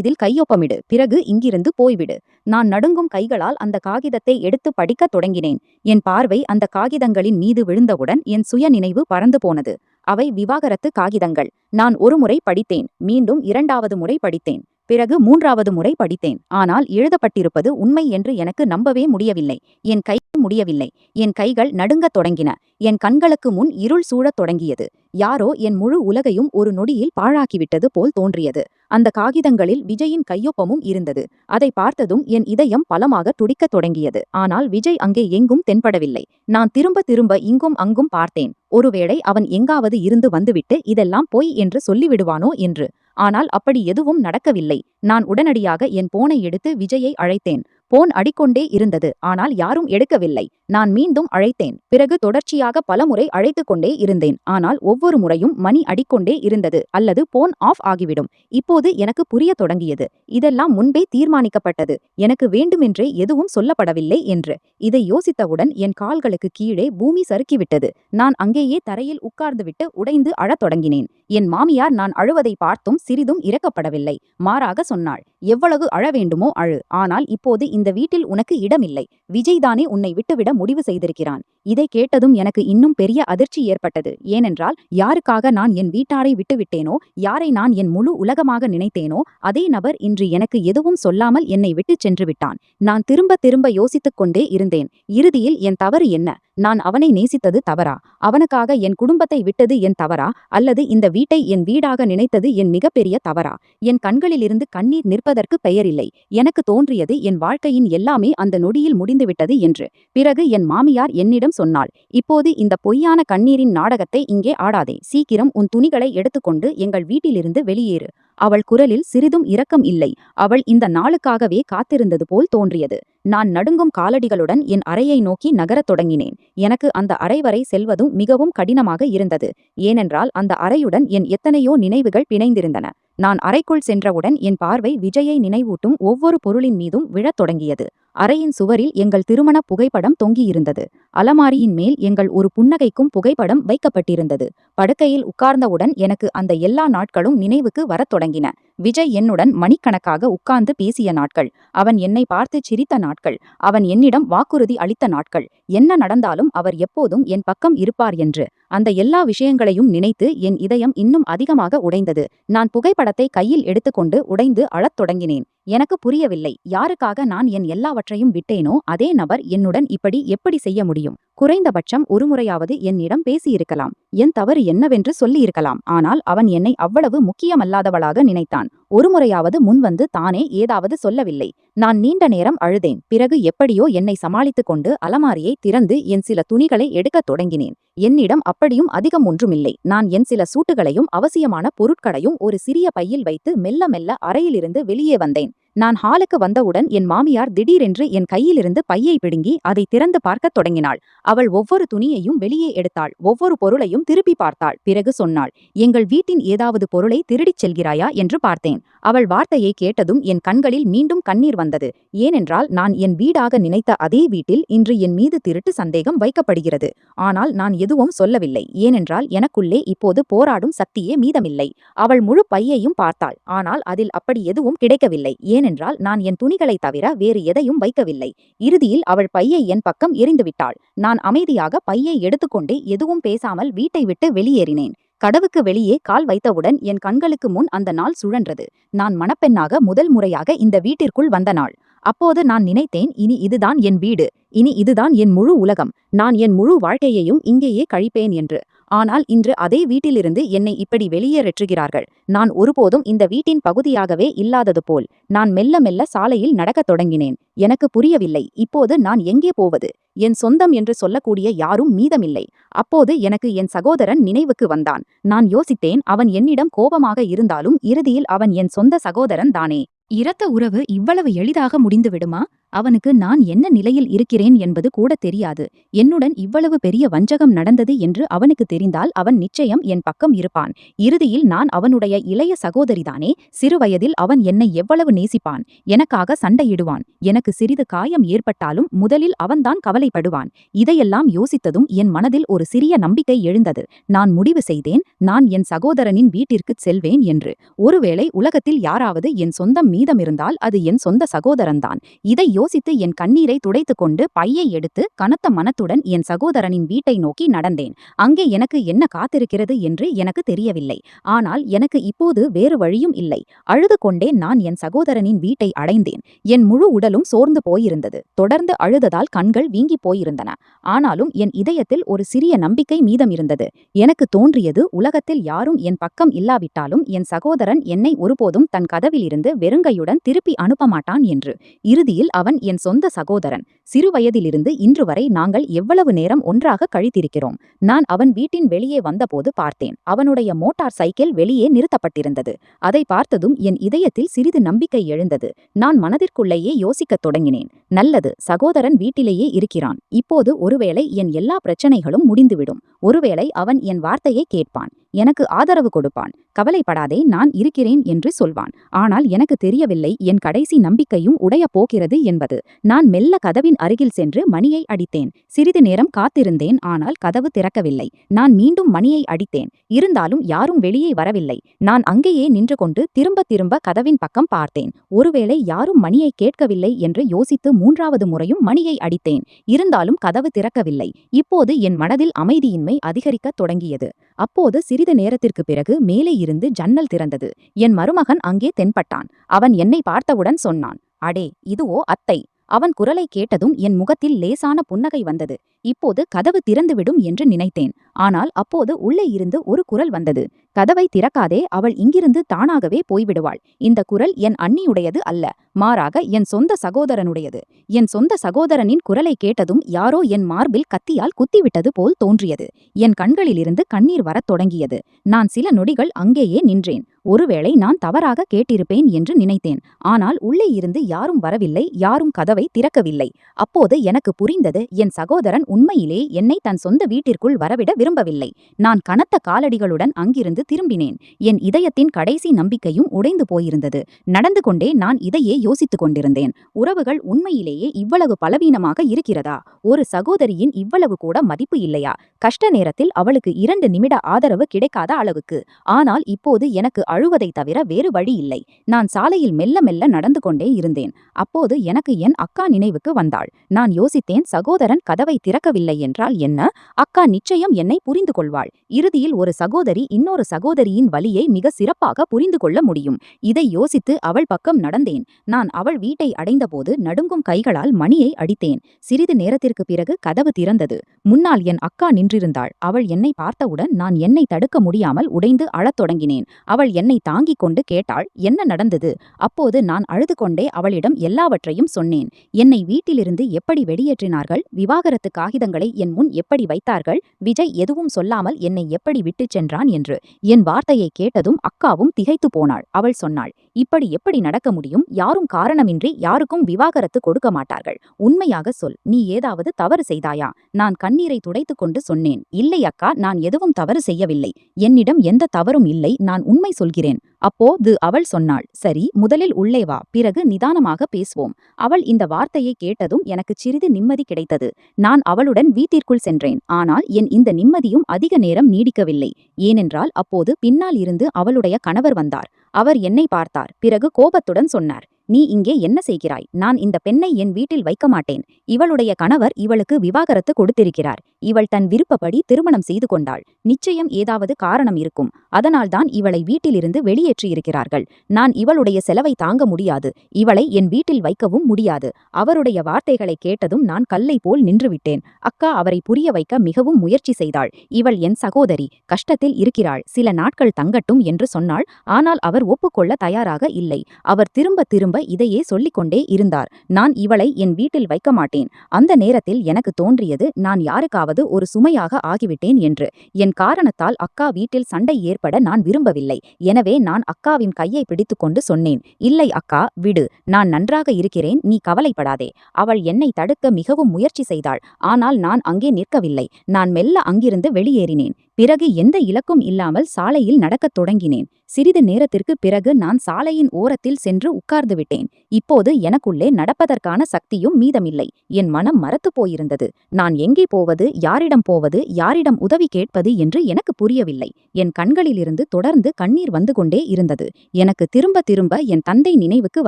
இதில் கையொப்பமிடு. பிறகு இங்கிருந்து போய்விடு. நான் நடுங்கும் கைகளால் அந்த காகிதத்தை எடுத்து படிக்கத் தொடங்கினேன். என் பார்வை அந்த காகிதங்களின் மீது விழுந்தவுடன் என் சுய நினைவு பறந்து போனது. அவை விவாகரத்து காகிதங்கள். நான் ஒரு முறை படித்தேன். மீண்டும் 2வது முறை படித்தேன். பிறகு 3வது முறை படித்தேன். ஆனால் எழுதப்பட்டிருப்பது உண்மை என்று எனக்கு நம்பவே முடியவில்லை. என் கை முடியவில்லை. என் கைகள் நடுங்கத் தொடங்கின. என் கண்களுக்கு முன் இருள் சூழத் தொடங்கியது. யாரோ என் முழு உலகையும் ஒரு நொடியில் பாழாக்கிவிட்டது போல் தோன்றியது. அந்த காகிதங்களில் விஜயின் கையொப்பமும் இருந்தது. அதை பார்த்ததும் என் இதயம் பலமாக துடிக்கத் தொடங்கியது. ஆனால் விஜய் அங்கே எங்கும் தென்படவில்லை. நான் திரும்ப திரும்ப இங்கும் அங்கும் பார்த்தேன். ஒருவேளை அவன் எங்காவது இருந்து வந்துவிட்டு இதெல்லாம் பொய் என்று சொல்லிவிடுவானோ என்று. ஆனால் அப்படி எதுவும் நடக்கவில்லை. நான் உடனடியாக என் போனை எடுத்து விஜயை அழைத்தேன். போன் அடிக்கொண்டே இருந்தது. ஆனால் யாரும் எடுக்கவில்லை. நான் மீண்டும் அழைத்தேன். பிறகு தொடர்ச்சியாக பலமுறை அழைத்துக் கொண்டே இருந்தேன். ஆனால் ஒவ்வொரு முறையும் மணி அடிக்கொண்டே இருந்தது அல்லது போன் ஆஃப் ஆகிவிடும். இப்போது எனக்கு புரியத் தொடங்கியது. இதெல்லாம் முன்பே தீர்மானிக்கப்பட்டது. எனக்கு வேண்டுமென்றே எதுவும் சொல்லப்படவில்லை என்று. இதை யோசித்தவுடன் என் கால்களுக்கு கீழே பூமி சறுக்கிவிட்டது. நான் அங்கேயே தரையில் உட்கார்ந்துவிட்டு உடைந்து அழத் தொடங்கினேன். என் மாமியார் நான் அழுவதை பார்த்தும் சிறிதும் இரக்கப்படவில்லை. மாறாக சொன்னாள், எவ்வளவு அழ வேண்டுமோ அழு. ஆனால் இப்போது இந்த வீட்டில் உனக்கு இடமில்லை. விஜய்தானே உன்னை விட்டுவிட முடிவு செய்திருக்கிறான். இதை கேட்டதும் எனக்கு இன்னும் பெரிய அதிர்ச்சி ஏற்பட்டது. ஏனென்றால் யாருக்காக நான் என் வீட்டாரை விட்டுவிட்டேனோ, யாரை நான் என் முழு உலகமாக நினைத்தேனோ, அதே நபர் இன்று எனக்கு எதுவும் சொல்லாமல் என்னை விட்டுச் சென்று விட்டான். நான் திரும்ப திரும்ப யோசித்துக் கொண்டே இருந்தேன். இறுதியில் என் தவறு என்ன? நான் அவனை நேசித்தது தவறா? அவனுக்காக என் குடும்பத்தை விட்டது என் தவறா? அல்லது இந்த வீட்டை என் வீடாக நினைத்தது என் மிகப்பெரிய தவறா? என் கண்களிலிருந்து கண்ணீர் நிற்பதற்கு பெயரில்லை. எனக்கு தோன்றியது என் வாழ்க்கையின் எல்லாமே அந்த நொடியில் முடிந்துவிட்டது என்று. பிறகு என் மாமியார் என்னிடம் சொன்னாள், இப்போது இந்த பொய்யான கண்ணீரின் நாடகத்தை இங்கே ஆடாதே. சீக்கிரம் உன் துணிகளை எடுத்துக்கொண்டு எங்கள் வீட்டிலிருந்து வெளியேறு. அவள் குரலில் சிறிதும் இரக்கம் இல்லை. அவள் இந்த நாளுக்காகவே காத்திருந்தது போல் தோன்றியது. நான் நடுங்கும் காலடிகளுடன் என் அறையை நோக்கி நகரத் தொடங்கினேன். எனக்கு அந்த அறை வரை செல்வதும் மிகவும் கடினமாக இருந்தது. ஏனென்றால் அந்த அறையுடன் என் எத்தனையோ நினைவுகள் பிணைந்திருந்தன. நான் அறைக்குள் சென்றவுடன் என் பார்வை விஜயை நினைவூட்டும் ஒவ்வொரு பொருளின் மீதும் விழத் தொடங்கியது. அறையின் சுவரில் எங்கள் திருமண புகைப்படம் தொங்கியிருந்தது. அலமாரியின் மேல் எங்கள் ஒரு புன்னகைக்கும் புகைப்படம் வைக்கப்பட்டிருந்தது. படுக்கையில் உட்கார்ந்தவுடன் எனக்கு அந்த எல்லா நாட்களும் நினைவுக்கு வரத் தொடங்கின. விஜய் என்னுடன் மணிக்கணக்காக உட்கார்ந்து பேசிய நாட்கள், அவன் என்னை பார்த்து சிரித்த நாட்கள், அவன் என்னிடம் வாக்குறுதி அளித்த நாட்கள், என்ன நடந்தாலும் அவர் எப்போதும் என் பக்கம் இருப்பார் என்று. அந்த எல்லா விஷயங்களையும் நினைத்து என் இதயம் இன்னும் அதிகமாக உடைந்தது. நான் புகைப்படத்தை கையில் எடுத்துக்கொண்டு உடைந்து அழத் தொடங்கினேன். எனக்கு புரியவில்லை. யாருக்காக நான் என் எல்லாவற்றையும் விட்டேனோ அதே நபர் என்னுடன் இப்படி எப்படி செய்ய முடியும்? குறைந்தபட்சம் ஒருமுறையாவது என்னிடம் பேசியிருக்கலாம். என் தவறு என்னவென்று சொல்லியிருக்கலாம். ஆனால் அவன் என்னை அவ்வளவு முக்கியமல்லாதவளாக நினைத்தான். ஒருமுறையாவது முன்வந்து தானே ஏதாவது சொல்லவில்லை. நான் நீண்ட நேரம் அழுதேன். பிறகு எப்படியோ என்னை சமாளித்துக் கொண்டு அலமாரியை திறந்து என் சில துணிகளை எடுக்கத் தொடங்கினேன். என்னிடம் அப்படியும் அதிகம் ஒன்றுமில்லை. நான் என் சில சூட்டுகளையும் அவசியமான பொருட்களையும் ஒரு சிறிய பையில் வைத்து மெல்ல மெல்ல அறையிலிருந்து வெளியே வந்தேன். நான் ஹாலுக்கு வந்தவுடன் என் மாமியார் திடீரென்று என் கையிலிருந்து பையை பிடுங்கி அதை திறந்து பார்க்கத் தொடங்கினாள். அவள் ஒவ்வொரு துணியையும் வெளியே எடுத்தாள். ஒவ்வொரு பொருளையும் திருப்பி பார்த்தாள். பிறகு சொன்னாள், எங்கள் வீட்டின் ஏதாவது பொருளை திருடிச் செல்கிறாயா என்று பார்த்தேன். அவள் வார்த்தையை கேட்டதும் என் கண்களில் மீண்டும் கண்ணீர் வந்தது. ஏனென்றால் நான் என் வீடாக நினைத்த அதே வீட்டில் இன்று என் மீது திருட்டு சந்தேகம் வைக்கப்படுகிறது. ஆனால் நான் எதுவும் சொல்லவில்லை. ஏனென்றால் எனக்குள்ளே இப்போது போராடும் சக்தியே மீதமில்லை. அவள் முழு பையையும் பார்த்தாள். ஆனால் அதில் அப்படி எதுவும் கிடைக்கவில்லை. ஏனென்றால் நான் என் துணிகளை தவிர வேறு எதையும் வைக்கவில்லை. இறுதியில் அவள் பையை என் பக்கம் எறிந்துவிட்டாள். நான் அமைதியாக பையை எடுத்துக்கொண்டு எதுவும் பேசாமல் வீட்டை விட்டு வெளியேறினேன். கதவுக்கு வெளியே கால் வைத்தவுடன் என் கண்களுக்கு முன் அந்த நாள் சுழன்றது. நான் மணப்பெண்ணாக முதல் முறையாக இந்த வீட்டிற்குள் வந்த நாள். அப்போது நான் நினைத்தேன், இனி இதுதான் என் வீடு, இனி இதுதான் என் முழு உலகம், நான் என் முழு வாழ்க்கையையும் இங்கேயே கழிப்பேன் என்று. ஆனால் இன்று அதே வீட்டிலிருந்து என்னை இப்படி வெளியேற்றுகிறார்கள். நான் ஒருபோதும் இந்த வீட்டின் பகுதியாகவே இல்லாதது போல். நான் மெல்ல மெல்ல சாலையில் நடக்கத் தொடங்கினேன். எனக்கு புரியவில்லை, இப்போது நான் எங்கே போவது? என் சொந்தம் என்று சொல்லக்கூடிய யாரும் மீதமில்லை. அப்போது எனக்கு என் சகோதரன் நினைவுக்கு வந்தான். நான் யோசித்தேன், அவன் என்னிடம் கோபமாக இருந்தாலும் இறுதியில் அவன் என் சொந்த சகோதரன் தானே. இரத்த உறவு இவ்வளவு எளிதாக முடிந்துவிடுமா? அவனுக்கு நான் என்ன நிலையில் இருக்கிறேன் என்பது கூட தெரியாது. என்னுடன் இவ்வளவு பெரிய வஞ்சகம் நடந்தது என்று அவனுக்கு தெரிந்தால் அவன் நிச்சயம் என் பக்கம் இருப்பான். இறுதியில் நான் அவனுடைய இளைய சகோதரிதானே. சிறுவயதில் அவன் என்னை எவ்வளவு நேசிப்பான். எனக்காக சண்டையிடுவான். எனக்கு சிறிது காயம் ஏற்பட்டாலும் முதலில் அவன்தான் கவலைப்படுவான். இதையெல்லாம் யோசித்ததும் என் மனதில் ஒரு சிறிய நம்பிக்கை எழுந்தது. நான் முடிவு செய்தேன், நான் என் சகோதரனின் வீட்டிற்குச் செல்வேன் என்று. ஒருவேளை உலகத்தில் யாராவது என் சொந்தம் மீதமிருந்தால் அது என் சொந்த சகோதரன்தான். இதை யோசித்து என் கண்ணீரை துடைத்து கொண்டு பையை எடுத்து கனத்த மனத்துடன் என் சகோதரனின் வீட்டை நோக்கி நடந்தேன். அங்கே எனக்கு என்ன காத்திருக்கிறது என்று எனக்கு தெரியவில்லை. ஆனால் எனக்கு இப்போது வேறு வழியும் இல்லை. அழுது கொண்டே நான் என் சகோதரனின் வீட்டை அடைந்தேன். என் முழு உடலும் சோர்ந்து போயிருந்தது. தொடர்ந்து அழுததால் கண்கள் வீங்கி போயிருந்தன. ஆனாலும் என் இதயத்தில் ஒரு சிறிய நம்பிக்கை மீதமிருந்தது. எனக்கு தோன்றியது, உலகத்தில் யாரும் என் பக்கம் இல்லாவிட்டாலும் என் சகோதரன் என்னை ஒருபோதும் தன் கதவிலிருந்து வெறுங்கையுடன் திருப்பி அனுப்ப மாட்டான் என்று. இறுதியில் அவன் என் சொந்த சகோதரன். சிறுவயதிலிருந்து இன்று வரை நாங்கள் எவ்வளவு நேரம் ஒன்றாக கழித்திருக்கிறோம். நான் அவன் வீட்டின் வெளியே வந்தபோது பார்த்தேன், அவனுடைய மோட்டார் சைக்கிள் வெளியே நிறுத்தப்பட்டிருந்தது. அதை பார்த்ததும் என் இதயத்தில் சிறிது நம்பிக்கை எழுந்தது. நான் மனதிற்குள்ளேயே யோசிக்கத் தொடங்கினேன், நல்லது, சகோதரன் வீட்டிலேயே இருக்கிறான். இப்போது ஒருவேளை என் எல்லா பிரச்சனைகளும் முடிந்துவிடும். ஒருவேளை அவன் என் வார்த்தையை கேட்பான், எனக்கு ஆதரவு கொடுப்பான். கவலைப்படாதே, நான் இருக்கிறேன் என்று சொல்வான். ஆனால் எனக்கு தெரியவில்லை, என் கடைசி நம்பிக்கையும் உடையப் போகிறது என்பது. நான் மெல்ல கதவின் அருகில் சென்று மணியை அடித்தேன். சிறிது நேரம் காத்திருந்தேன், ஆனால் கதவு திறக்கவில்லை. நான் மீண்டும் மணியை அடித்தேன். இருந்தாலும் யாரும் வெளியே வரவில்லை. நான் அங்கேயே நின்று கொண்டு திரும்ப திரும்ப கதவின் பக்கம் பார்த்தேன். ஒருவேளை யாரும் மணியை கேட்கவில்லை என்று யோசித்து 3வது முறையும் மணியை அடித்தேன். இருந்தாலும் கதவு திறக்கவில்லை. இப்போது என் மனதில் அமைதியின்மை அதிகரிக்கத் தொடங்கியது. அப்போது சிறிது நேரத்திற்கு பிறகு மேலே இருந்து ஜன்னல் திறந்தது. என் மருமகன் அங்கே தென்பட்டான். அவன் என்னை பார்த்தவுடன் சொன்னான், அடே, இதுவோ அத்தை. அவன் குரலை கேட்டதும் என் முகத்தில் லேசான புன்னகை வந்தது. இப்போது கதவு திறந்துவிடும் என்று நினைத்தேன். ஆனால் அப்போது உள்ளே இருந்து ஒரு குரல் வந்தது, கதவை திறக்காதே, அவள் இங்கிருந்து தானாகவே போய்விடுவாள். இந்த குரல் என் அண்ணியுடையது அல்ல, மாறாக என் சொந்த சகோதரனுடையது. என் சொந்த சகோதரனின் குரலை கேட்டதும் யாரோ என் மார்பில் கத்தியால் குத்திவிட்டது போல் தோன்றியது. என் கண்களிலிருந்து கண்ணீர் வரத் தொடங்கியது. நான் சில நொடிகள் அங்கேயே நின்றேன். ஒருவேளை நான் தவறாக கேட்டிருப்பேன் என்று நினைத்தேன். ஆனால் உள்ளே இருந்து யாரும் வரவில்லை, யாரும் கதவை திறக்கவில்லை. அப்போது எனக்கு புரிந்தது, என் சகோதரன் உண்மையிலே என்னை தன் சொந்த வீட்டிற்குள் வரவிட விரும்பவில்லை. நான் கனத்த காலடிகளுடன் அங்கிருந்து திரும்பினேன். என் இதயத்தின் கடைசி நம்பிக்கையும் உடைந்து போயிருந்தது. நடந்து கொண்டே நான் இதையே யோசித்துக் கொண்டிருந்தேன். உறவுகள் உண்மையிலேயே இவ்வளவு பலவீனமாக இருக்கிறதா? ஒரு சகோதரியின் இவ்வளவு கூட மதிப்பு இல்லையா? கஷ்ட நேரத்தில் அவளுக்கு 2 நிமிட ஆதரவு கிடைக்காத அளவுக்கு. ஆனால் இப்போது எனக்கு அழுவதை தவிர வேறு வழி இல்லை. நான் சாலையில் மெல்ல மெல்ல நடந்து கொண்டே இருந்தேன். அப்போது எனக்கு என் அக்கா நினைவுக்கு வந்தாள். நான் யோசித்தேன், சகோதரன் கதவை திறக்கவில்லை என்றால் என்ன? அக்கா நிச்சயம் என்னை புரிந்து கொள்வாள். இறுதியில் ஒரு சகோதரி இன்னொரு சகோதரியின் வலியை மிக சிறப்பாக புரிந்து கொள்ள முடியும். இதை யோசித்து அவள் பக்கம் நடந்தேன். நான் அவள் வீட்டை அடைந்தபோது நடுங்கும் கைகளால் மணியை அடித்தேன். சிறிது நேரத்திற்கு பிறகு கதவு திறந்தது. முன்னால் என் அக்கா நின்றிருந்தாள். அவள் என்னை பார்த்தவுடன் நான் என்னை தடுக்க முடியாமல் உடைந்து அழத் தொடங்கினேன். அவள் என்னை தாங்கிக் கொண்டு கேட்டாள், என்ன நடந்தது? அப்போது நான் அழுது கொண்டே அவளிடம் எல்லாவற்றையும் சொன்னேன். என்னை வீட்டிலிருந்து எப்படி வெளியேற்றினார்கள், விவாகரத்து காகிதங்களை என் முன் எப்படி வைத்தார்கள், விஜய் எதுவும் சொல்லாமல் என்னை எப்படி விட்டுச் சென்றான் என்று. என் வார்த்தையை கேட்டதும் அக்காவும் திகைத்து போனாள். அவள் சொன்னாள், இப்படி எப்படி நடக்க முடியும்? யாரும் காரணமின்றி யாருக்கும் விவாகரத்து கொடுக்க மாட்டார்கள். உண்மையாக சொல், நீ ஏதாவது தவறு செய்தாயா? நான் கண்ணீரை துடைத்து கொண்டு சொன்னேன், இல்லை அக்கா, நான் எதுவும் தவறு செய்யவில்லை. என்னிடம் எந்த தவறும் இல்லை, நான் உண்மை சொல்கிறேன். அப்போது அவள் சொன்னாள், சரி, முதலில் உள்ளே வா, பிறகு நிதானமாக பேசுவோம். அவள் இந்த வார்த்தையை கேட்டதும் எனக்கு சிறிது நிம்மதி கிடைத்தது. நான் அவளுடன் வீட்டிற்குள் சென்றேன். ஆனால் என் இந்த நிம்மதியும் அதிக நேரம் நீடிக்கவில்லை. ஏனென்றால் அப்போது பின்னால் இருந்து அவளுடைய கணவர் வந்தார். அவர் என்னை பார்த்தார். பிறகு கோபத்துடன் சொன்னார், நீ இங்கே என்ன செய்கிறாய்? நான் இந்த பெண்ணை என் வீட்டில் வைக்க மாட்டேன். இவளுடைய கணவர் இவளுக்கு விவாகரத்து கொடுத்திருக்கிறார். இவள் தன் விருப்பப்படி திருமணம் செய்து கொண்டாள். நிச்சயம் ஏதாவது காரணம் இருக்கும். அதனால்தான் இவளை வீட்டிலிருந்து வெளியேற்றியிருக்கிறார்கள். நான் இவளுடைய செலவை தாங்க முடியாது. இவளை என் வீட்டில் வைக்கவும் முடியாது. அவருடைய வார்த்தைகளை கேட்டதும் நான் கல்லை போல் நின்றுவிட்டேன். அக்கா அவரை புரிய வைக்க மிகவும் முயற்சி செய்தாள். இவள் என் சகோதரி, கஷ்டத்தில் இருக்கிறாள், சில நாட்கள் தங்கட்டும் என்று சொன்னாள். ஆனால் அவர் ஒப்புக்கொள்ள தயாராக இல்லை. அவர் திரும்ப திரும்ப இதையே சொல்லிக்கொண்டே இருந்தார். நான் இவளை என் வீட்டில் வைக்க மாட்டேன். அந்த நேரத்தில் எனக்கு தோன்றியது, நான் யாருக்காவது ஒரு சுமையாக ஆகிவிட்டேன் என்று. என் காரணத்தால் அக்கா வீட்டில் சண்டை ஏற்பட நான் விரும்பவில்லை. எனவே நான் அக்காவின் கையை பிடித்துக்கொண்டு சொன்னேன், இல்லை அக்கா, விடு, நான் நன்றாக இருக்கிறேன், நீ கவலைப்படாதே. அவள் என்னை தடுக்க மிகவும் முயற்சி செய்தாள். ஆனால் நான் அங்கே நிற்கவில்லை. நான் மெல்ல அங்கிருந்து வெளியேறினேன். பிறகு எந்த இலக்கும் இல்லாமல் சாலையில் நடக்கத் தொடங்கினேன். சிறிது நேரத்திற்கு பிறகு நான் சாலையின் ஓரத்தில் சென்று உட்கார்ந்து விட்டேன். இப்போது எனக்குள்ளே நடப்பதற்கான சக்தியும் மீதமில்லை. என் மனம் மரத்துப் போயிருந்தது. நான் எங்கே போவது, யாரிடம் போவது, யாரிடம் உதவி கேட்பது என்று எனக்கு புரியவில்லை. என் கண்களிலிருந்து தொடர்ந்து கண்ணீர் வந்து கொண்டே இருந்தது. எனக்கு திரும்ப திரும்ப என் தந்தை நினைவுக்கு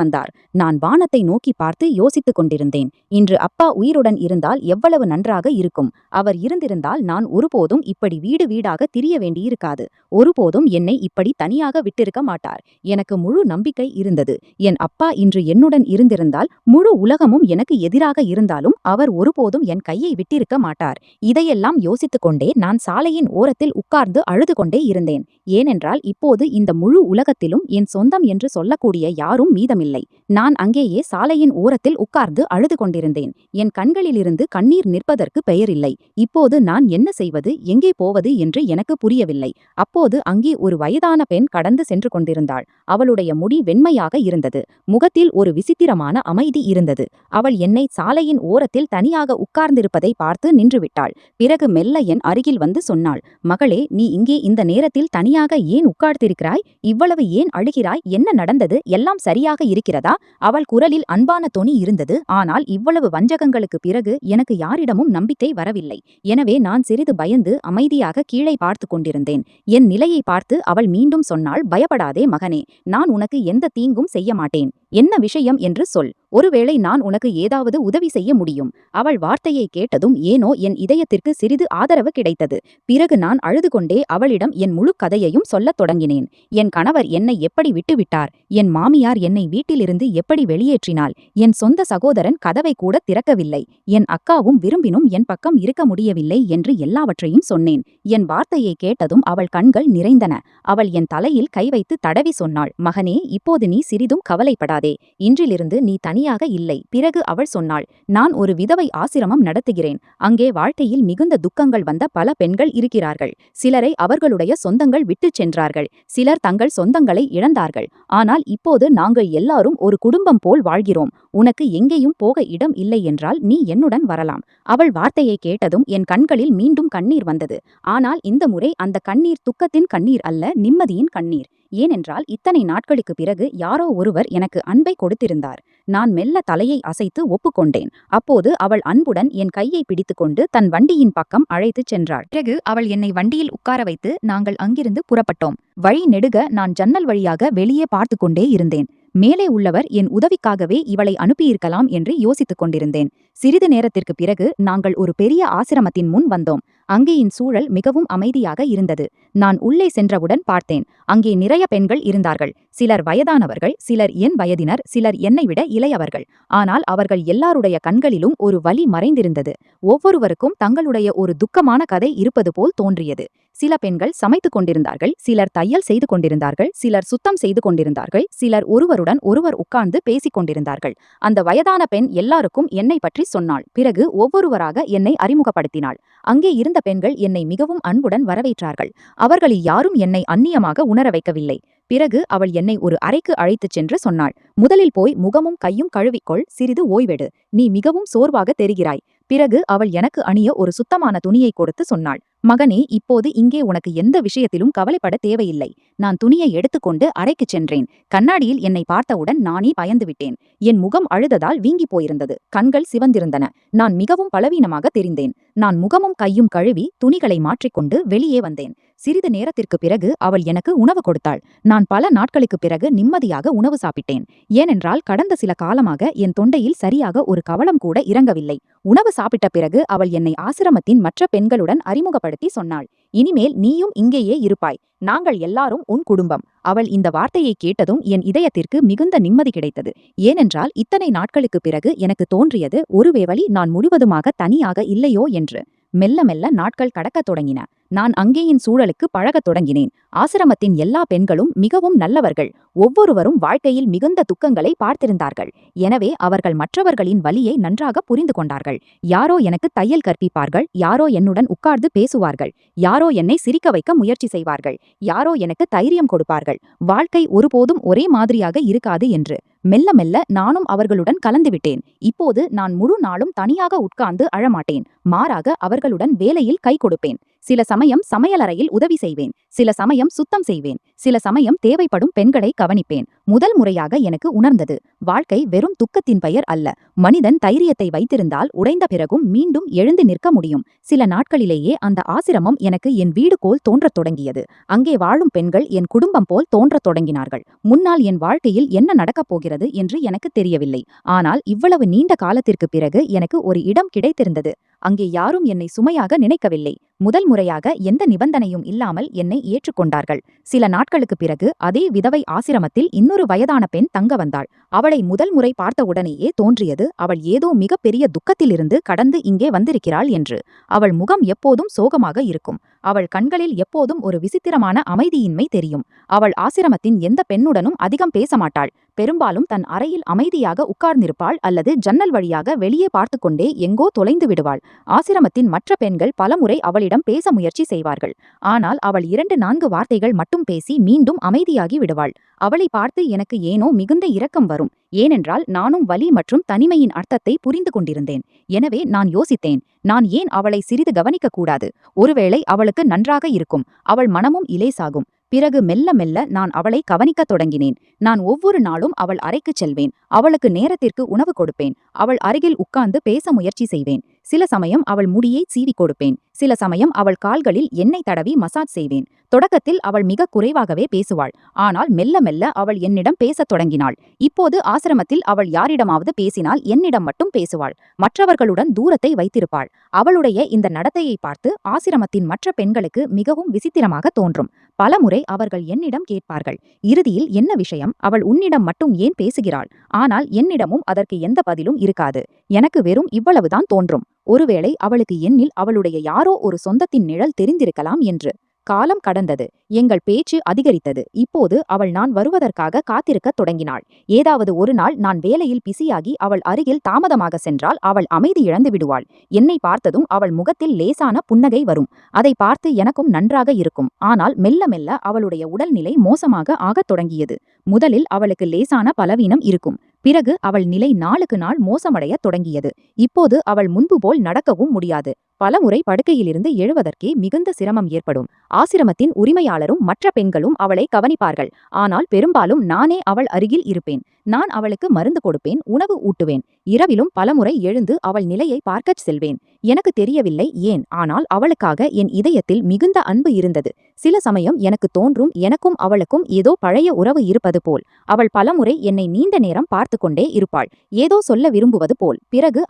வந்தார். நான் வானத்தை நோக்கி பார்த்து யோசித்துக் கொண்டிருந்தேன். இன்று அப்பா உயிருடன் இருந்தால் எவ்வளவு நன்றாக இருக்கும். அவர் இருந்திருந்தால் நான் ஒருபோதும் இப்படி வீடு வீடாக திரிய வேண்டியிருக்காது. ஒருபோதும் என்னை இப்படி தனியாக விட்டிருக்க மாட்டார். எனக்கு முழு நம்பிக்கை இருந்தது. என் அப்பா இன்று என்னுடன் இருந்திருந்தால் முழு உலகமும் எனக்கு எதிராக இருந்தாலும் அவர் ஒருபோதும் என் கையை விட்டிருக்க மாட்டார். இதையெல்லாம் யோசித்துக் கொண்டே நான் சாலையின் ஓரத்தில் உட்கார்ந்து அழுது கொண்டே இருந்தேன். ஏனென்றால் இப்போது இந்த முழு உலகத்திலும் என் சொந்தம் என்று சொல்லக்கூடிய யாரும் மீதமில்லை. நான் அங்கேயே சாலையின் ஓரத்தில் உட்கார்ந்து அழுது கொண்டிருந்தேன். என் கண்களிலிருந்து கண்ணீர் நிற்பதற்கு பெயரில்லை. இப்போது நான் என்ன செய்வது, எங்கே போவது என்று எனக்கு புரியவில்லை. அப்போது அங்கே ஒரு வயதான பெண் கடந்து சென்று கொண்டிருந்தாள். அவளுடைய முடி வெண்மையாக இருந்தது. முகத்தில் ஒரு விசித்திரமான அமைதி இருந்தது. அவள் என்னை சாலையின் ஓரத்தில் தனியாக உட்கார்ந்திருப்பதை பார்த்து நின்றுவிட்டாள். பிறகு மெல்ல என் அருகில் வந்து சொன்னாள், மகளே, நீ இங்கே இந்த நேரத்தில் தனியாக ஏன் உட்கார்ந்திருக்கிறாய்? இவ்வளவு ஏன் அழுகிறாய்? என்ன நடந்தது? எல்லாம் சரியாக இருக்கிறதா? அவள் குரலில் அன்பான தொனி இருந்தது. ஆனால் இவ்வளவு வஞ்சகங்களுக்கு பிறகு எனக்கு யாரிடமும் நம்பிக்கை வரவில்லை. எனவே நான் சிறிது பயந்து அமைதியாக கீழே பார்த்து கொண்டிருந்தேன். என் நிலையை பார்த்து அவள் மீண்டும் சொன்னாள், பயப்படாதே மகனே, நான் உனக்கு எந்த தீங்கும் செய்ய மாட்டேன். என்ன விஷயம் என்று சொல். ஒருவேளை நான் உனக்கு ஏதாவது உதவி செய்ய முடியும். அவள் வார்த்தையை கேட்டதும் ஏனோ என் இதயத்திற்கு சிறிது ஆதரவு கிடைத்தது. பிறகு நான் அழுது கொண்டே அவளிடம் என் முழு கதையையும் சொல்லத் தொடங்கினேன். என் கணவர் என்னை எப்படி விட்டுவிட்டார், என் மாமியார் என்னை வீட்டிலிருந்து எப்படி வெளியேற்றினாள், என் சொந்த சகோதரன் கதவை கூட திறக்கவில்லை, என் அக்காவும் விரும்பினும் என் பக்கம் இருக்க முடியவில்லை என்று எல்லாவற்றையும் சொன்னேன். என் வார்த்தையை கேட்டதும் அவள் கண்கள் நிறைந்தன. அவள் என் தலையில் கை வைத்து தடவி சொன்னாள், மகனே, இப்போது நீ சிறிதும் கவலைப்படாதே. இன்றிலிருந்து நீ தனியாக இல்லை. பிறகு அவள் சொன்னாள், நான் ஒரு விதவை ஆசிரமம் நடத்துகிறேன். அங்கே வாழ்க்கையில் மிகுந்த துக்கங்கள் வந்த பல பெண்கள் இருக்கிறார்கள். சிலரை அவர்களுடைய சொந்தங்கள் விட்டுச் சென்றார்கள். சிலர் தங்கள் சொந்தங்களை இழந்தார்கள். ஆனால் இப்போது நாங்கள் எல்லாரும் ஒரு குடும்பம் போல் வாழ்கிறோம். உனக்கு எங்கேயும் போக இடம் இல்லை என்றால் நீ என்னுடன் வரலாம். அவள் வார்த்தையை கேட்டதும் என் கண்களில் மீண்டும் கண்ணீர் வந்தது. ஆனால் இந்த முறை அந்த கண்ணீர் துக்கத்தின் கண்ணீர் அல்ல, நிம்மதியின் கண்ணீர். ஏனென்றால் இத்தனை நாட்களுக்கு பிறகு யாரோ ஒருவர் எனக்கு அன்பை கொடுத்திருந்தார். நான் மெல்ல தலையை அசைத்து ஒப்புக்கொண்டேன். அப்போது அவள் அன்புடன் என் கையை பிடித்துக்கொண்டு தன் வண்டியின் பக்கம் அழைத்துச் சென்றாள். பிறகு அவள் என்னை வண்டியில் உட்கார வைத்து நாங்கள் அங்கிருந்து புறப்பட்டோம். வழி நெடுக நான் ஜன்னல் வழியாக வெளியே பார்த்து கொண்டே இருந்தேன். மேலே உள்ளவர் என் உதவிக்காகவே இவளை அனுப்பியிருக்கலாம் என்று யோசித்துக் கொண்டிருந்தேன். சிறிது நேரத்திற்கு பிறகு நாங்கள் ஒரு பெரிய ஆசிரமத்தின் முன் வந்தோம். அங்கேயின் சூழல் மிகவும் அமைதியாக இருந்தது. நான் உள்ளே சென்றவுடன் பார்த்தேன், அங்கே நிறைய பெண்கள் இருந்தார்கள். சிலர் வயதானவர்கள், சிலர் என் வயதினர், சிலர் என்னை விட இளையவர்கள். ஆனால் அவர்கள் எல்லாருடைய கண்களிலும் ஒரு வலி மறைந்திருந்தது. ஒவ்வொருவருக்கும் தங்களுடைய ஒரு துக்கமான கதை இருப்பது போல் தோன்றியது. சில பெண்கள் சமைத்துக் கொண்டிருந்தார்கள், சிலர் தையல் செய்து கொண்டிருந்தார்கள், சிலர் சுத்தம் செய்து கொண்டிருந்தார்கள், சிலர் ஒருவருடன் ஒருவர் உட்கார்ந்து பேசிக் கொண்டிருந்தார்கள். அந்த வயதான பெண் எல்லாருக்கும் என்னை பற்றி சொன்னாள். பிறகு ஒவ்வொருவராக என்னை அறிமுகப்படுத்தினாள். அங்கே இருந்த பெண்கள் என்னை மிகவும் அன்புடன் வரவேற்றார்கள். அவர்களில் யாரும் என்னை அந்நியமாக உணர வைக்கவில்லை. பிறகு அவள் என்னை ஒரு அறைக்கு அழைத்துச் சென்று சொன்னாள், முதலில் போய் முகமும் கையும் கழுவிக்கொள், சிறிது ஓய்வெடு, நீ மிகவும் சோர்வாக தெரிகிறாய். பிறகு அவள் எனக்கு அணிய ஒரு சுத்தமான துணியை கொடுத்து சொன்னாள், மகனே, இப்போது இங்கே உனக்கு எந்த விஷயத்திலும் கவலைப்பட தேவையில்லை. நான் துணியை எடுத்துக்கொண்டு அறைக்குச் சென்றேன். கண்ணாடியில் என்னை பார்த்தவுடன் நானே பயந்துவிட்டேன். என் முகம் அழுததால் வீங்கிப் போயிருந்தது. கண்கள் சிவந்திருந்தன. நான் மிகவும் பலவீனமாக தெரிந்தேன். நான் முகமும் கையும் கழுவி துணிகளை மாற்றிக்கொண்டு வெளியே வந்தேன். சிறிது நேரத்திற்கு பிறகு அவள் எனக்கு உணவு கொடுத்தாள். நான் பல நாட்களுக்குப் பிறகு நிம்மதியாக உணவு சாப்பிட்டேன். ஏனென்றால் கடந்த சில காலமாக என் தொண்டையில் சரியாக ஒரு கவளம் கூட இறங்கவில்லை. உணவு சாப்பிட்ட பிறகு அவள் என்னை ஆசிரமத்தின் மற்ற பெண்களுடன் அறிமுகப்படுத்தி சொன்னாள். இனிமேல் நீயும் இங்கேயே இருப்பாய். நாங்கள் எல்லாரும் உன் குடும்பம். அவள் இந்த வார்த்தையை கேட்டதும் என் இதயத்திற்கு மிகுந்த நிம்மதி கிடைத்தது. ஏனென்றால் இத்தனை நாட்களுக்குப் பிறகு எனக்கு தோன்றியது, ஒருவேளை நான் முழுவதுமாக தனியாக இல்லையோ என்று. மெல்ல மெல்ல நாட்கள் கடக்கத் தொடங்கின. நான் அங்கேயின் சூழலுக்கு பழகத் தொடங்கினேன். ஆசிரமத்தின் எல்லா பெண்களும் மிகவும் நல்லவர்கள். ஒவ்வொருவரும் வாழ்க்கையில் மிகுந்த துக்கங்களை பார்த்திருந்தார்கள். எனவே அவர்கள் மற்றவர்களின் வலியை நன்றாக புரிந்து கொண்டார்கள். யாரோ எனக்கு தையல் கற்பிப்பார்கள், யாரோ என்னுடன் உட்கார்ந்து பேசுவார்கள், யாரோ என்னை சிரிக்க வைக்க முயற்சி செய்வார்கள், யாரோ எனக்கு தைரியம் கொடுப்பார்கள். வாழ்க்கை ஒருபோதும் ஒரே மாதிரியாக இருக்காது என்று. மெல்ல மெல்ல நானும் அவர்களுடன் கலந்துவிட்டேன். இப்போது நான் முழு நாளும் தனியாக உட்கார்ந்து அழமாட்டேன். மாறாக அவர்களுடன் வேலையில் கை கொடுப்பேன். சில சமயம் சமையலறையில் உதவி செய்வேன். சில சமயம் சுத்தம் செய்வேன். சில சமயம் தேவைப்படும் பெண்களை கவனிப்பேன். முதல் முறையாக எனக்கு உணர்ந்தது, வாழ்க்கை வெறும் துக்கத்தின் பெயர் அல்ல. மனிதன் தைரியத்தை வைத்திருந்தால் உடைந்த பிறகும் மீண்டும் எழுந்து நிற்க முடியும். சில நாட்களிலேயே அந்த ஆசிரமம் எனக்கு என் வீடு போல் தோன்றத் தொடங்கியது. அங்கே வாழும் பெண்கள் என் குடும்பம் போல் தோன்றத் தொடங்கினார்கள். முன்னால் என் வாழ்க்கையில் என்ன நடக்கப் போகிறது என்று எனக்கு தெரியவில்லை. ஆனால் இவ்வளவு நீண்ட காலத்திற்கு பிறகு எனக்கு ஒரு இடம் கிடைத்திருந்தது. அங்கே யாரும் என்னை சுமையாக நினைக்கவில்லை. முதல் முறையாக எந்த நிபந்தனையும் இல்லாமல் என்னை ஏற்றுக்கொண்டார்கள். சில நாட்களுக்கு பிறகு அதே விதவை ஆசிரமத்தில் இன்னொரு வயதான பெண் தங்க வந்தாள். அவளை முதல் முறை பார்த்தவுடனேயே தோன்றியது, அவள் ஏதோ மிகப்பெரிய துக்கத்திலிருந்து கடந்து இங்கே வந்திருக்கிறாள் என்று. அவள் முகம் எப்போதும் சோகமாக இருக்கும். அவள் கண்களில் எப்போதும் ஒரு விசித்திரமான அமைதியின்மை தெரியும். அவள் ஆசிரமத்தின் எந்த பெண்ணுடனும் அதிகம் பேச மாட்டாள். பெரும்பாலும் தன் அறையில் அமைதியாக உட்கார்ந்திருப்பாள் அல்லது ஜன்னல் வழியாக வெளியே பார்த்து கொண்டே எங்கோ தொலைந்து விடுவாள். ஆசிரமத்தின் மற்ற பெண்கள் பலமுறை அவளிடம் பேச முயற்சி செய்வார்கள். ஆனால் அவள் 2-4 வார்த்தைகள் மட்டும் பேசி மீண்டும் அமைதியாகி விடுவாள். அவளை பார்த்து எனக்கு ஏனோ மிகுந்த இரக்கம் வரும். ஏனென்றால் நானும் வலி மற்றும் தனிமையின் அர்த்தத்தை புரிந்து கொண்டிருந்தேன். எனவே நான் யோசித்தேன், நான் ஏன் அவளை சிறிது கவனிக்க கூடாது? ஒருவேளை அவளுக்கு நன்றாக இருக்கும். அவள் மனமும் இலேசாகும். பிறகு மெல்ல மெல்ல நான் அவளை கவனிக்கத் தொடங்கினேன். நான் ஒவ்வொரு நாளும் அவள் அறைக்குச் செல்வேன். அவளுக்கு நேரத்திற்கு உணவு கொடுப்பேன். அவள் அருகில் உட்கார்ந்து பேச முயற்சி செய்வேன். சில சமயம் அவள் முடியை சீவி கொடுப்பேன். சில சமயம் அவள் கால்களில் எண்ணெய் தடவி மசாஜ் செய்வேன். தொடக்கத்தில் அவள் மிக குறைவாகவே பேசுவாள். ஆனால் மெல்ல மெல்ல அவள் என்னிடம் பேசத் தொடங்கினாள். இப்போது ஆசிரமத்தில் அவள் யாரிடமாவது பேசினால் என்னிடம் மட்டும் பேசுவாள். மற்றவர்களுடன் தூரத்தை வைத்திருப்பாள். அவளுடைய இந்த நடத்தையை பார்த்து ஆசிரமத்தின் மற்ற பெண்களுக்கு மிகவும் விசித்திரமாக தோன்றும். பலமுறை அவர்கள் என்னிடம் கேட்பார்கள், இறுதியில் என்ன விஷயம்? அவள் உன்னிடம் மட்டும் ஏன் பேசுகிறாள்? ஆனால் என்னிடமும் அதற்கு எந்த பதிலும் இருக்காது. எனக்கு வெறும் இவ்வளவுதான் தோன்றும், ஒருவேளை அவளுக்கு என்னில் அவளுடைய யாரோ ஒரு சொந்தத்தின் நிழல் தெரிந்திருக்கலாம் என்று. காலம் கடந்தது. எங்கள் பேச்சு அதிகரித்தது. இப்போது அவள் நான் வருவதற்காக காத்திருக்கத் தொடங்கினாள். ஏதாவது ஒரு நாள் நான் வேலையில் பிஸியாகி அவள் அருகில் தாமதமாக சென்றால் அவள் அமைதி இழந்து விடுவாள். என்னை பார்த்ததும் அவள் முகத்தில் லேசான புன்னகை வரும். அதை பார்த்து எனக்கும் நன்றாக இருக்கும். ஆனால் மெல்ல மெல்ல அவளுடைய உடல்நிலை மோசமாக ஆகத் தொடங்கியது. முதலில் அவளுக்கு லேசான பலவீனம் இருக்கும். பிறகு அவள் நிலை நாளுக்கு நாள் மோசமடையத் தொடங்கியது. இப்போது அவள் முன்பு போல் நடக்கவும் முடியாது. பலமுறை படுக்கையிலிருந்து எழுவதற்கே மிகுந்த சிரமம் ஏற்படும். ஆசிரமத்தின் உரிமையாளரும் மற்ற பெண்களும் அவளை கவனிப்பார்கள். ஆனால் பெரும்பாலும் நானே அவள் அருகில் இருப்பேன். நான் அவளுக்கு மருந்து கொடுப்பேன், உணவு ஊட்டுவேன். இரவிலும் பலமுறை எழுந்து அவள் நிலையை பார்க்கச் செல்வேன். எனக்கு தெரியவில்லை ஏன், ஆனால் அவளுக்காக என் இதயத்தில் மிகுந்த அன்பு இருந்தது. சில சமயம் எனக்கு தோன்றும், எனக்கும் அவளுக்கும் ஏதோ பழைய உறவு இருப்பது போல். அவள் பலமுறை என்னை நீண்ட நேரம் பார்த்து கொண்டே இருப்பாள், ஏதோ சொல்ல விரும்புவது போல். பிறகு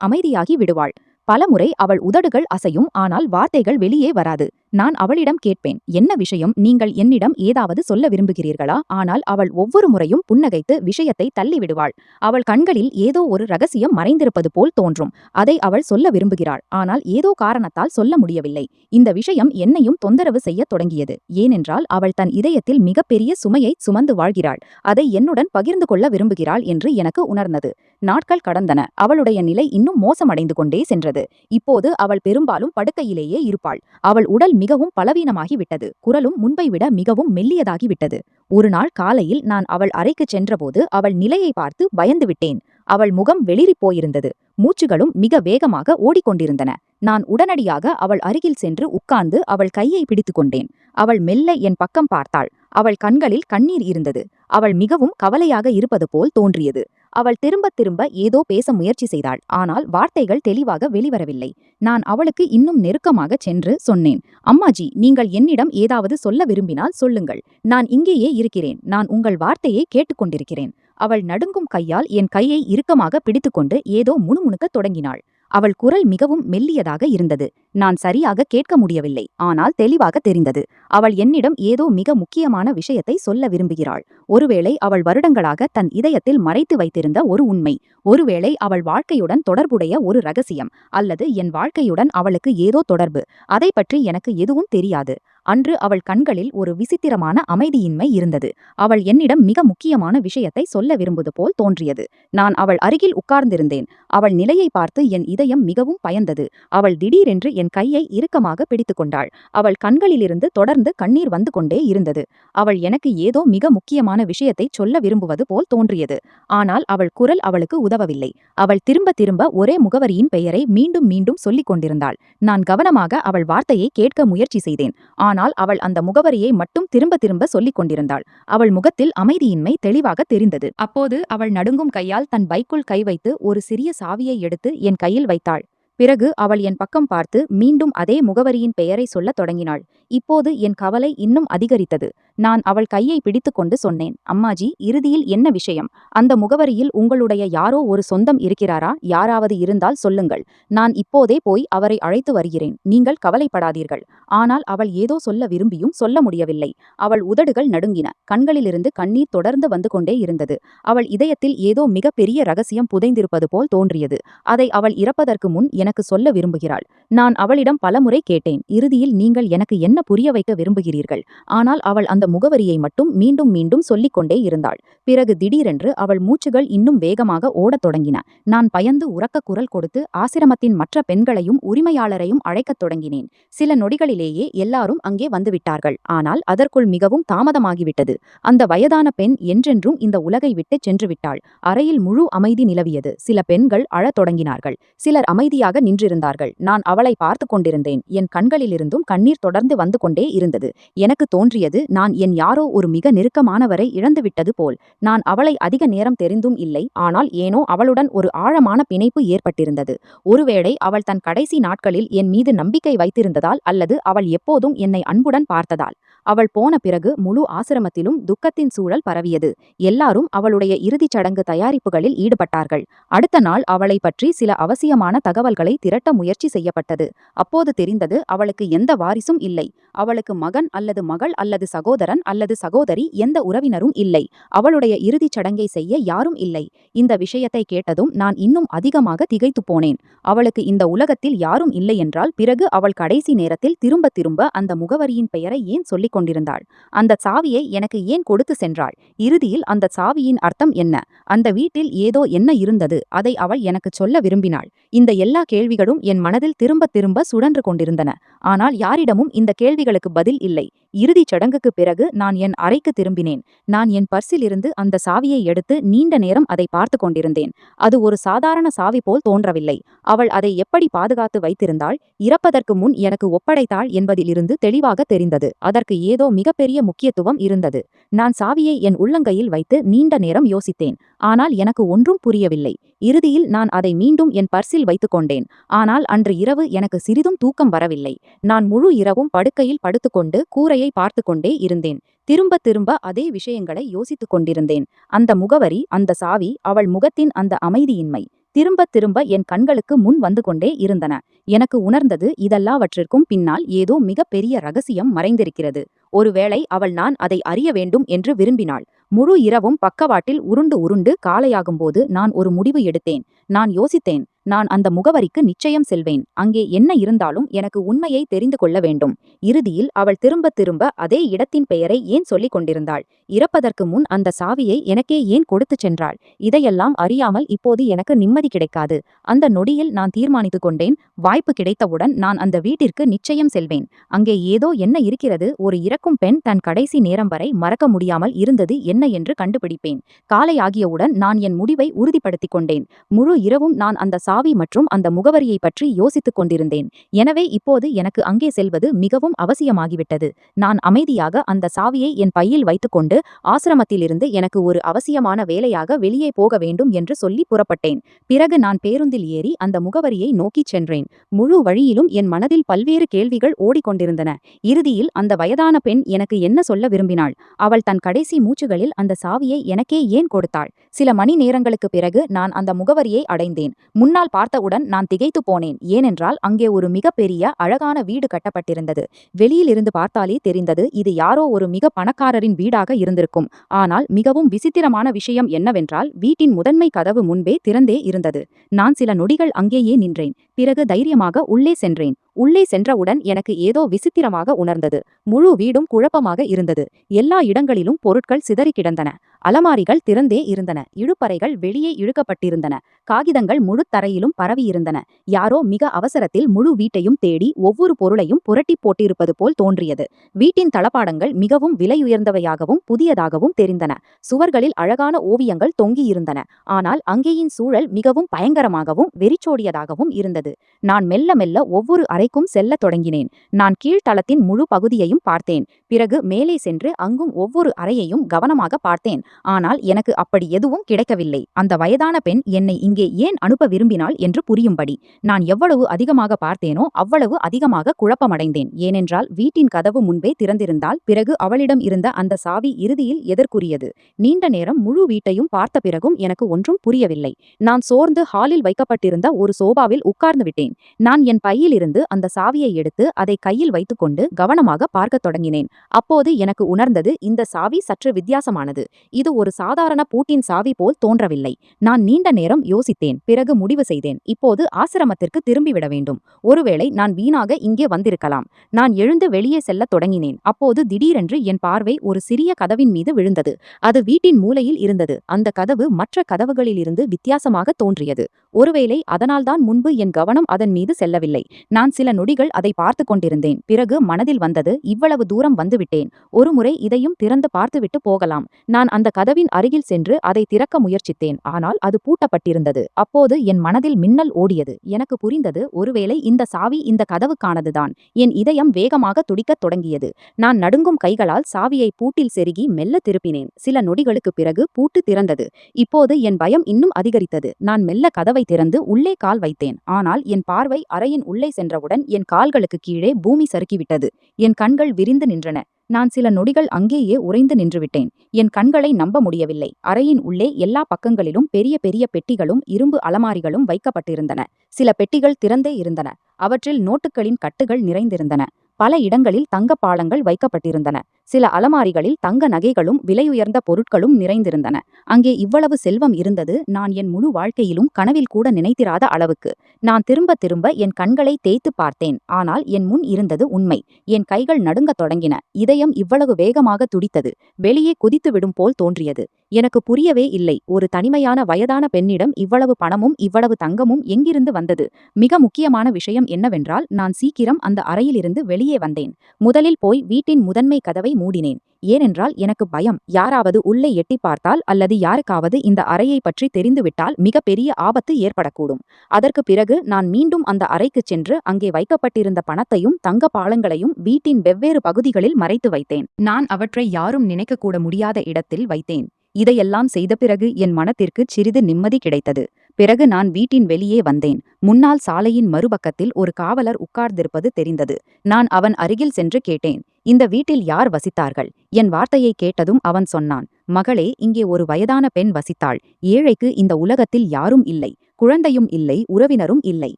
அமைதியாகி விடுவாள். பலமுறை அவள் உதடுகள் அசையும், ஆனால் வார்த்தைகள் வெளியே வராது. நான் அவளிடம் கேட்பேன், என்ன விஷயம்? நீங்கள் என்னிடம் ஏதாவது சொல்ல விரும்புகிறீர்களா? ஆனால் அவள் ஒவ்வொரு முறையும் புன்னகைத்து விஷயத்தை தள்ளிவிடுவாள். அவள் கண்களில் ஏதோ ஒரு ரகசியம் மறைந்திருப்பது போல் தோன்றும். அதை அவள் சொல்ல விரும்புகிறாள், ஆனால் ஏதோ காரணத்தால் சொல்ல முடியவில்லை. இந்த விஷயம் என்னையும் தொந்தரவு செய்யத் தொடங்கியது. ஏனென்றால் அவள் தன் இதயத்தில் மிகப்பெரிய சுமையை சுமந்து வாழ்கிறாள். அதை என்னுடன் பகிர்ந்து கொள்ள விரும்புகிறாள் என்று எனக்கு உணர்ந்தது. நாட்கள் கடந்தன. அவளுடைய நிலை இன்னும் மோசமடைந்து கொண்டே சென்றது. இப்போது அவள் பெரும்பாலும் படுக்கையிலேயே இருப்பாள். அவள் உடல் மிகவும் பலவீனமாகிவிட்டது. குரலும் முன்பை விட மிகவும் மெல்லியதாகிவிட்டது. ஒரு நாள் காலையில் நான் அவள் அறைக்கு சென்றபோது அவள் நிலையை பார்த்து பயந்துவிட்டேன். அவள் முகம் வெளிறிப் போயிருந்தது. மூச்சுகளும் மிக வேகமாக ஓடிக்கொண்டிருந்தன. நான் உடனடியாக அவள் அருகில் சென்று உட்கார்ந்து அவள் கையை பிடித்து கொண்டேன். அவள் மெல்ல என் பக்கம் பார்த்தாள். அவள் கண்களில் கண்ணீர் இருந்தது. அவள் மிகவும் கவலையாக இருப்பது போல் தோன்றியது. அவள் திரும்பத் திரும்ப ஏதோ பேச முயற்சி செய்தாள். ஆனால் வார்த்தைகள் தெளிவாக வெளிவரவில்லை. நான் அவளுக்கு இன்னும் நெருக்கமாகச் சென்று சொன்னேன். அம்மாஜி, நீங்கள் என்னிடம் ஏதாவது சொல்ல விரும்பினால் சொல்லுங்கள். நான் இங்கேயே இருக்கிறேன். நான் உங்கள் வார்த்தையை கேட்டுக்கொண்டிருக்கிறேன். அவள் நடுங்கும் கையால் என் கையை இறுக்கமாக பிடித்துக்கொண்டு ஏதோ முணுமுணுக்கத் தொடங்கினாள். அவள் குரல் மிகவும் மெல்லியதாக இருந்தது. நான் சரியாக கேட்க முடியவில்லை. ஆனால் தெளிவாக தெரிந்தது. அவள் என்னிடம் ஏதோ மிக முக்கியமான விஷயத்தை சொல்ல விரும்புகிறாள். ஒருவேளை அவள் வருடங்களாக தன் இதயத்தில் மறைத்து வைத்திருந்த ஒரு உண்மை. ஒருவேளை அவள் வாழ்க்கையுடன் தொடர்புடைய ஒரு ரகசியம். அல்லது என் வாழ்க்கையுடன் அவளுக்கு ஏதோ தொடர்பு. அதை பற்றி எனக்கு எதுவும் தெரியாது. அன்று அவள் கண்களில் ஒரு விசித்திரமான அமைதியின்மை இருந்தது. அவள் என்னிடம் மிக முக்கியமான விஷயத்தை சொல்ல விரும்புவது போல் தோன்றியது. நான் அவள் அருகில் உட்கார்ந்திருந்தேன். அவள் நிலையை பார்த்து என் இதயம் மிகவும் பயந்தது. அவள் திடீரென்று என் கையை இறுக்கமாக பிடித்துக்கொண்டாள். அவள் கண்களிலிருந்து தொடர்ந்து கண்ணீர் வந்து கொண்டே இருந்தது. அவள் எனக்கு ஏதோ மிக முக்கியமான விஷயத்தை சொல்ல விரும்புவது போல் தோன்றியது. ஆனால் அவள் குரல் அவளுக்கு உதவவில்லை. அவள் திரும்ப திரும்ப ஒரே முகவரியின் பெயரை மீண்டும் மீண்டும் சொல்லிக் கொண்டிருந்தாள். நான் கவனமாக அவள் வார்த்தையை கேட்க முயற்சி செய்தேன். ஆனால் அவள் அந்த முகவரியை மட்டும் திரும்ப திரும்ப சொல்லிக் கொண்டிருந்தாள். அவள் முகத்தில் அமைதியின்மை தெளிவாக தெரிந்தது. அப்போது அவள் நடுங்கும் கையால் தன் பைக்குள் கை வைத்து ஒரு சிறிய சாவியை எடுத்து என் கையில் வைத்தாள். பிறகு அவள் என் பக்கம் பார்த்து மீண்டும் அதே முகவரியின் பெயரை சொல்லத் தொடங்கினாள். இப்போது என் கவலை இன்னும் அதிகரித்தது. நான் அவள் கையை பிடித்துக்கொண்டு சொன்னேன். அம்மாஜி, இறுதியில் என்ன விஷயம்? அந்த முகவரியில் உங்களுடைய யாரோ ஒரு சொந்தம் இருக்கிறாரா? யாராவது இருந்தால் சொல்லுங்கள். நான் இப்போதே போய் அவரை அழைத்து வருகிறேன். நீங்கள் கவலைப்படாதீர்கள். ஆனால் அவள் ஏதோ சொல்ல விரும்பியும் சொல்ல முடியவில்லை. அவள் உதடுகள் நடுங்கின. கண்களிலிருந்து கண்ணீர் தொடர்ந்து வந்து கொண்டே இருந்தது. அவள் இதயத்தில் ஏதோ மிகப்பெரிய ரகசியம் புதைந்திருப்பது போல் தோன்றியது. அதை அவள் இறப்பதற்கு முன் எனக்கு சொல்ல விரும்புகிறாள். நான் அவளிடம் பலமுறை கேட்டேன். இறுதியில் நீங்கள் எனக்கு என்ன புரிய வைக்க விரும்புகிறீர்கள்? ஆனால் அவள் அந்த முகவரியை மட்டும் மீண்டும் மீண்டும் சொல்லிக் கொண்டே இருந்தாள். பிறகு திடீரென்று அவள் மூச்சுகள் இன்னும் வேகமாக ஓடத் தொடங்கின. நான் பயந்து உரக்க குரல் கொடுத்து ஆசிரமத்தின் மற்ற பெண்களையும் உரிமையாளரையும் அழைக்கத் தொடங்கினேன். சில நொடிகளிலேயே எல்லாரும் அங்கே வந்துவிட்டார்கள். ஆனால் அதற்குள் மிகவும் தாமதமாகிவிட்டது. அந்த வயதான பெண் என்றென்றும் இந்த உலகை விட்டு சென்று விட்டாள். அறையில் முழு அமைதி நிலவியது. சில பெண்கள் அழத் தொடங்கினார்கள். சிலர் அமைதியாக நின்றிருந்தார்கள். நான் அவளை பார்த்து கொண்டிருந்தேன். என் கண்களிலிருந்தும் கண்ணீர் தொடர்ந்து வந்து கொண்டே இருந்தது. எனக்கு தோன்றியது, நான் என் யாரோ ஒரு மிக நெருக்கமானவரை இழந்துவிட்டது போல். நான் அவளை அதிக நேரம் தெரிந்தும் இல்லை. ஆனால் ஏனோ அவளுடன் ஒரு ஆழமான பிணைப்பு ஏற்பட்டிருந்தது. ஒருவேளை அவள் தன் கடைசி நாட்களில் என் மீது நம்பிக்கை வைத்திருந்ததால், அல்லது அவள் எப்போதும் என்னை அன்புடன் பார்த்ததால். அவள் போன பிறகு முழு ஆசிரமத்திலும் துக்கத்தின் சூழல் பரவியது. எல்லாரும் அவளுடைய இறுதிச் சடங்கு தயாரிப்புகளில் ஈடுபட்டார்கள். அடுத்த நாள் அவளை பற்றி சில அவசியமான தகவல்களை திரட்ட முயற்சி செய்யப்பட்டது. அப்போது தெரிந்தது, அவளுக்கு எந்த வாரிசும் இல்லை. அவளுக்கு மகன் அல்லது மகள் அல்லது சகோதரன் அல்லது சகோதரி எந்த உறவினரும் இல்லை. அவளுடைய இறுதிச் சடங்கை செய்ய யாரும் இல்லை. இந்த விஷயத்தை கேட்டதும் நான் இன்னும் அதிகமாக திகைத்துப் போனேன். அவளுக்கு இந்த உலகத்தில் யாரும் இல்லையென்றால் பிறகு அவள் கடைசி நேரத்தில் திரும்ப திரும்ப அந்த முகவரியின் பெயரை ஏன் சொல்லிக் கொண்டிருந்தாள்? அந்த சாவியை எனக்கு ஏன் கொடுத்து சென்றாள்? இறுதியில் அந்த சாவியின் அர்த்தம் என்ன? அந்த வீட்டில் ஏதோ என்ன இருந்தது? அதை அவள் எனக்கு சொல்ல விரும்பினாள். இந்த எல்லா கேள்விகளும் என் மனதில் திரும்ப திரும்ப சுழன்று கொண்டிருந்தன. ஆனால் யாரிடமும் இந்த கேள்விகளுக்கு பதில் இல்லை. இறுதிச் சடங்குக்கு பிறகு நான் என் அறைக்கு திரும்பினேன். நான் என் பர்சிலிருந்து அந்த சாவியை எடுத்து நீண்ட நேரம் அதை பார்த்து கொண்டிருந்தேன். அது ஒரு சாதாரண சாவி போல் தோன்றவில்லை. அவள் அதை எப்படி பாதுகாத்து வைத்திருந்தாள், இறப்பதற்கு முன் எனக்கு ஒப்படைத்தாள் என்பதிலிருந்து தெளிவாக தெரிந்தது. அதற்கு ஏதோ மிகப்பெரிய முக்கியத்துவம் இருந்தது. நான் சாவியை என் உள்ளங்கையில் வைத்து நீண்ட நேரம் யோசித்தேன். ஆனால் எனக்கு ஒன்றும் புரியவில்லை. இறுதியில் நான் அதை மீண்டும் என் பர்சில் வைத்துக் கொண்டேன். ஆனால் அன்று இரவு எனக்கு சிறிதும் தூக்கம் வரவில்லை. நான் முழு இரவும் படுக்கையில் படுத்துக்கொண்டு கூரையை பார்த்து கொண்டே இருந்தேன். திரும்ப திரும்ப அதே விஷயங்களை யோசித்துக் கொண்டிருந்தேன். அந்த முகவரி, அந்த சாவி, அவள் முகத்தின் அந்த அமைதியின்மை திரும்ப திரும்ப என் கண்களுக்கு முன் வந்து கொண்டே இருந்தன. எனக்கு உணர்ந்தது, இதெல்லாவற்றிற்கும் பின்னால் ஏதோ மிகப்பெரிய ரகசியம் மறைந்திருக்கிறது. ஒருவேளை நான் அதை அறிய வேண்டும் என்று விரும்பினாள். முழு இரவும் பக்கவாட்டில் உருண்டு உருண்டு காலையாகும்போது நான் ஒரு முடிவு எடுத்தேன். நான் யோசித்தேன், நான் அந்த முகவரிக்கு நிச்சயம் செல்வேன். அங்கே என்ன இருந்தாலும் எனக்கு உண்மையை தெரிந்து கொள்ள வேண்டும். இறுதியில் அவள் திரும்ப திரும்ப அதே இடத்தின் பெயரை ஏன் சொல்லிக் கொண்டிருந்தாள்? இறப்பதற்கு முன் அந்த சாவியை எனக்கே ஏன் கொடுத்துச் சென்றாள்? இதையெல்லாம் அறியாமல் இப்போது எனக்கு நிம்மதி கிடைக்காது. அந்த நொடியில் நான் தீர்மானித்துக் கொண்டேன், வாய்ப்பு கிடைத்தவுடன் நான் அந்த வீட்டிற்கு நிச்சயம் செல்வேன். அங்கே ஏதோ என்ன இருக்கிறது. ஒரு இறக்கும் பெண் தன் கடைசி நேரம் வரை மறக்க முடியாமல் இருந்தது என்ன என்று கண்டுபிடிப்பேன். காலை ஆகியவுடன் நான் என் முடிவை உறுதிப்படுத்திக் கொண்டேன். முழு இரவும் நான் அந்த சாவி மற்றும் அந்த முகவரியை பற்றி யோசித்துக் கொண்டிருந்தேன். எனவே இப்போது எனக்கு அங்கே செல்வது மிகவும் அவசியமாகிவிட்டது. நான் அமைதியாக அந்த சாவியை என் பையில் வைத்துக்கொண்டு ஆசிரமத்திலிருந்து எனக்கு ஒரு அவசியமான வேலையாக வெளியே போக வேண்டும் என்று சொல்லி புறப்பட்டேன். பிறகு நான் பேருந்தில் ஏறி அந்த முகவரியை நோக்கிச் சென்றேன். முழு வழியிலும் என் மனதில் பல்வேறு கேள்விகள் ஓடிக்கொண்டிருந்தன. இறுதியில் அந்த வயதான பெண் எனக்கு என்ன சொல்ல விரும்பினாள்? அவள் தன் கடைசி மூச்சுகளில் அந்த சாவியை எனக்கே ஏன் கொடுத்தாள்? சில மணி நேரங்களுக்கு பிறகு நான் அந்த முகவரியை அடைந்தேன். முன்னால் பார்த்தவுடன் நான் திகைத்து போனேன். ஏனென்றால் அங்கே ஒரு மிகப்பெரிய அழகான வீடு கட்டப்பட்டிருந்தது. வெளியிலிருந்து பார்த்தாலே தெரிந்தது இது யாரோ ஒரு மிக பணக்காரரின் வீடாக இருந்திருக்கும். ஆனால் மிகவும் விசித்திரமான விஷயம் என்னவென்றால் வீட்டின் முதன்மை கதவு முன்பே திறந்தே இருந்தது. நான் சில நொடிகள் அங்கேயே நின்றேன். பிறகு தைரியமாக உள்ளே சென்றேன். உள்ளே சென்றவுடன் எனக்கு ஏதோ விசித்திரமாக உணர்ந்தது. முழு வீடும் குழப்பமாக இருந்தது. எல்லா இடங்களிலும் பொருட்கள் சிதறி கிடந்தன. அலமாரிகள் திறந்தே இருந்தன. இழுப்பறைகள் வெளியே இழுக்கப்பட்டிருந்தன. காகிதங்கள் முழு தரையிலும் பரவியிருந்தன. யாரோ மிக அவசரத்தில் முழு வீட்டையும் தேடி ஒவ்வொரு பொருளையும் புரட்டி போட்டிருப்பது போல் தோன்றியது. வீட்டின் தளபாடங்கள் மிகவும் விலையுயர்ந்தவையாகவும் புதியதாகவும் தெரிந்தன. சுவர்களில் அழகான ஓவியங்கள் தொங்கியிருந்தன. ஆனால் அங்கேயின் சூழல் மிகவும் பயங்கரமாகவும் வெறிச்சோடியதாகவும் இருந்தது. நான் மெல்ல மெல்ல ஒவ்வொரு அறைக்கும் செல்லத் தொடங்கினேன். நான் கீழ்த்தளத்தின் முழு பகுதியையும் பார்த்தேன். பிறகு மேலே சென்று அங்கும் ஒவ்வொரு அறையையும் கவனமாக பார்த்தேன். ஆனால் எனக்கு அப்படி எதுவும் கிடைக்கவில்லை. அந்த வயதான பெண் என்னை இங்கே ஏன் அனுப்ப விரும்பினாள் என்று புரியும்படி நான் எவ்வளவு அதிகமாக பார்த்தேனோ அவ்வளவு அதிகமாக குழப்பமடைந்தேன். ஏனென்றால் வீட்டின் கதவு முன்பே திறந்திருந்தால் பிறகு அவளிடம் இருந்த அந்த சாவி இறுதியில் எதற்குரியது? நீண்ட நேரம் முழு வீட்டையும் பார்த்த பிறகும் எனக்கு ஒன்றும் புரியவில்லை. நான் சோர்ந்து ஹாலில் வைக்கப்பட்டிருந்த ஒரு சோபாவில் உட்கார்ந்து விட்டேன். நான் என் பையிலிருந்து அந்த சாவியை எடுத்து அதை கையில் வைத்துக்கொண்டு கவனமாக பார்க்கத் தொடங்கினேன். அப்போது எனக்கு உணர்ந்தது, இந்த சாவி சற்று வித்தியாசமானது. இது ஒரு சாதாரண பூட்டின் சாவி போல் தோன்றவில்லை. நான் நீண்ட நேரம் யோசித்தேன். பிறகு முடிவு செய்தேன், இப்போது ஆசிரமத்திற்கு திரும்பிவிட வேண்டும். ஒருவேளை நான் வீணாக இங்கே வந்திருக்கலாம். நான் எழுந்து வெளியே செல்லத் தொடங்கினேன். அப்போது திடீரென்று என் பார்வை ஒரு சிறிய கதவின் மீது விழுந்தது. அது வீட்டின் மூலையில் இருந்தது. அந்த கதவு மற்ற கதவுகளிலிருந்து வித்தியாசமாக தோன்றியது. ஒருவேளை அதனால்தான் முன்பு என் கவனம் அதன் மீது செல்லவில்லை. நான் சில நொடிகள் அதை பார்த்து கொண்டிருந்தேன். பிறகு மனதில் வந்தது, இவ்வளவு தூரம் வந்துவிட்டேன். ஒருமுறை இதையும் திறந்து பார்த்துவிட்டு போகலாம். நான் அந்த கதவின் அருகில் சென்று அதை திறக்க முயற்சித்தேன். ஆனால் அது பூட்டப்பட்டிருந்தது. அப்போது என் மனதில் மின்னல் ஓடியது. எனக்கு புரிந்தது, ஒருவேளை இந்த சாவி இந்த கதவுக்கானதுதான். என் இதயம் வேகமாக துடிக்கத் தொடங்கியது. நான் நடுங்கும் கைகளால் சாவியை பூட்டில் செருகி மெல்ல திருப்பினேன். சில நொடிகளுக்கு பிறகு பூட்டு திறந்தது. இப்போது என் பயம் இன்னும் அதிகரித்தது. நான் மெல்ல கதவை திறந்து உள்ளே கால் வைத்தேன். ஆனால் என் பார்வை அறையின் உள்ளே சென்றவுடன் என் கால்களுக்கு கீழே பூமி சறுக்கிவிட்டது. என் கண்கள் விரிந்து நின்றன. நான் சில நொடிகள் அங்கேயே உறைந்து நின்றுவிட்டேன். என் கண்களை நம்ப முடியவில்லை. அறையின் உள்ளே எல்லா பக்கங்களிலும் பெரிய பெரிய பெட்டிகளும் இரும்பு அலமாரிகளும் வைக்கப்பட்டிருந்தன. சில பெட்டிகள் திறந்தே இருந்தன. அவற்றில் நோட்டுகளின் கட்டுகள் நிறைந்திருந்தன. பல இடங்களில் தங்க பாளங்கள் வைக்கப்பட்டிருந்தன. சில அலமாரிகளில் தங்க நகைகளும் விலையுயர்ந்த பொருட்களும் நிறைந்திருந்தன. அங்கே இவ்வளவு செல்வம் இருந்தது நான் என் முழு வாழ்க்கையிலும் கனவில் கூட நினைத்திராத அளவுக்கு. நான் திரும்ப திரும்ப என் கண்களை தேய்த்து பார்த்தேன். ஆனால் என் முன் இருந்தது உண்மை. என் கைகள் நடுங்கத் தொடங்கின. இதயம் இவ்வளவு வேகமாக துடித்தது. வெளியே குதித்துவிடும் போல் தோன்றியது. எனக்கு புரியவே இல்லை. ஒரு தனிமையான வயதான பெண்ணிடம் இவ்வளவு பணமும் இவ்வளவு தங்கமும் எங்கிருந்து வந்தது? மிக முக்கியமான விஷயம் என்னவென்றால் நான் சீக்கிரம் அந்த அறையிலிருந்து வெளியே வந்தேன். முதலில் போய் வீட்டின் முதன்மை கதவை மூடினேன். ஏனென்றால் எனக்கு பயம், யாராவது உள்ளே எட்டி பார்த்தால் அல்லது யாருக்காவது இந்த அறையை பற்றி தெரிந்துவிட்டால் மிக பெரிய ஆபத்து ஏற்படக்கூடும். அதற்கு பிறகு நான் மீண்டும் அந்த அறைக்குச் சென்று அங்கே வைக்கப்பட்டிருந்த பணத்தையும் தங்க பாளங்களையும் வீட்டின் வெவ்வேறு பகுதிகளில் மறைத்து வைத்தேன். நான் அவற்றை யாரும் நினைக்கக்கூட முடியாத இடத்தில் வைத்தேன். இதையெல்லாம் செய்த பிறகு என் மனத்திற்கு சிறிது நிம்மதி கிடைத்தது. பிறகு நான் வீட்டின் வெளியே வந்தேன். முன்னால் சாலையின் மறுபக்கத்தில் ஒரு காவலர் உட்கார்ந்திருப்பது தெரிந்தது. நான் அவன் அருகில் சென்று கேட்டேன், இந்த வீட்டில் யார் வசித்தார்கள்? என் வார்த்தையை கேட்டதும் அவன் சொன்னான், மகளே, இங்கே ஒரு வயதான பெண் வசித்தாள். ஏழைக்கு இந்த உலகத்தில் யாரும் இல்லை. குழந்தையும் இல்லை, உறவினரும் இல்லை.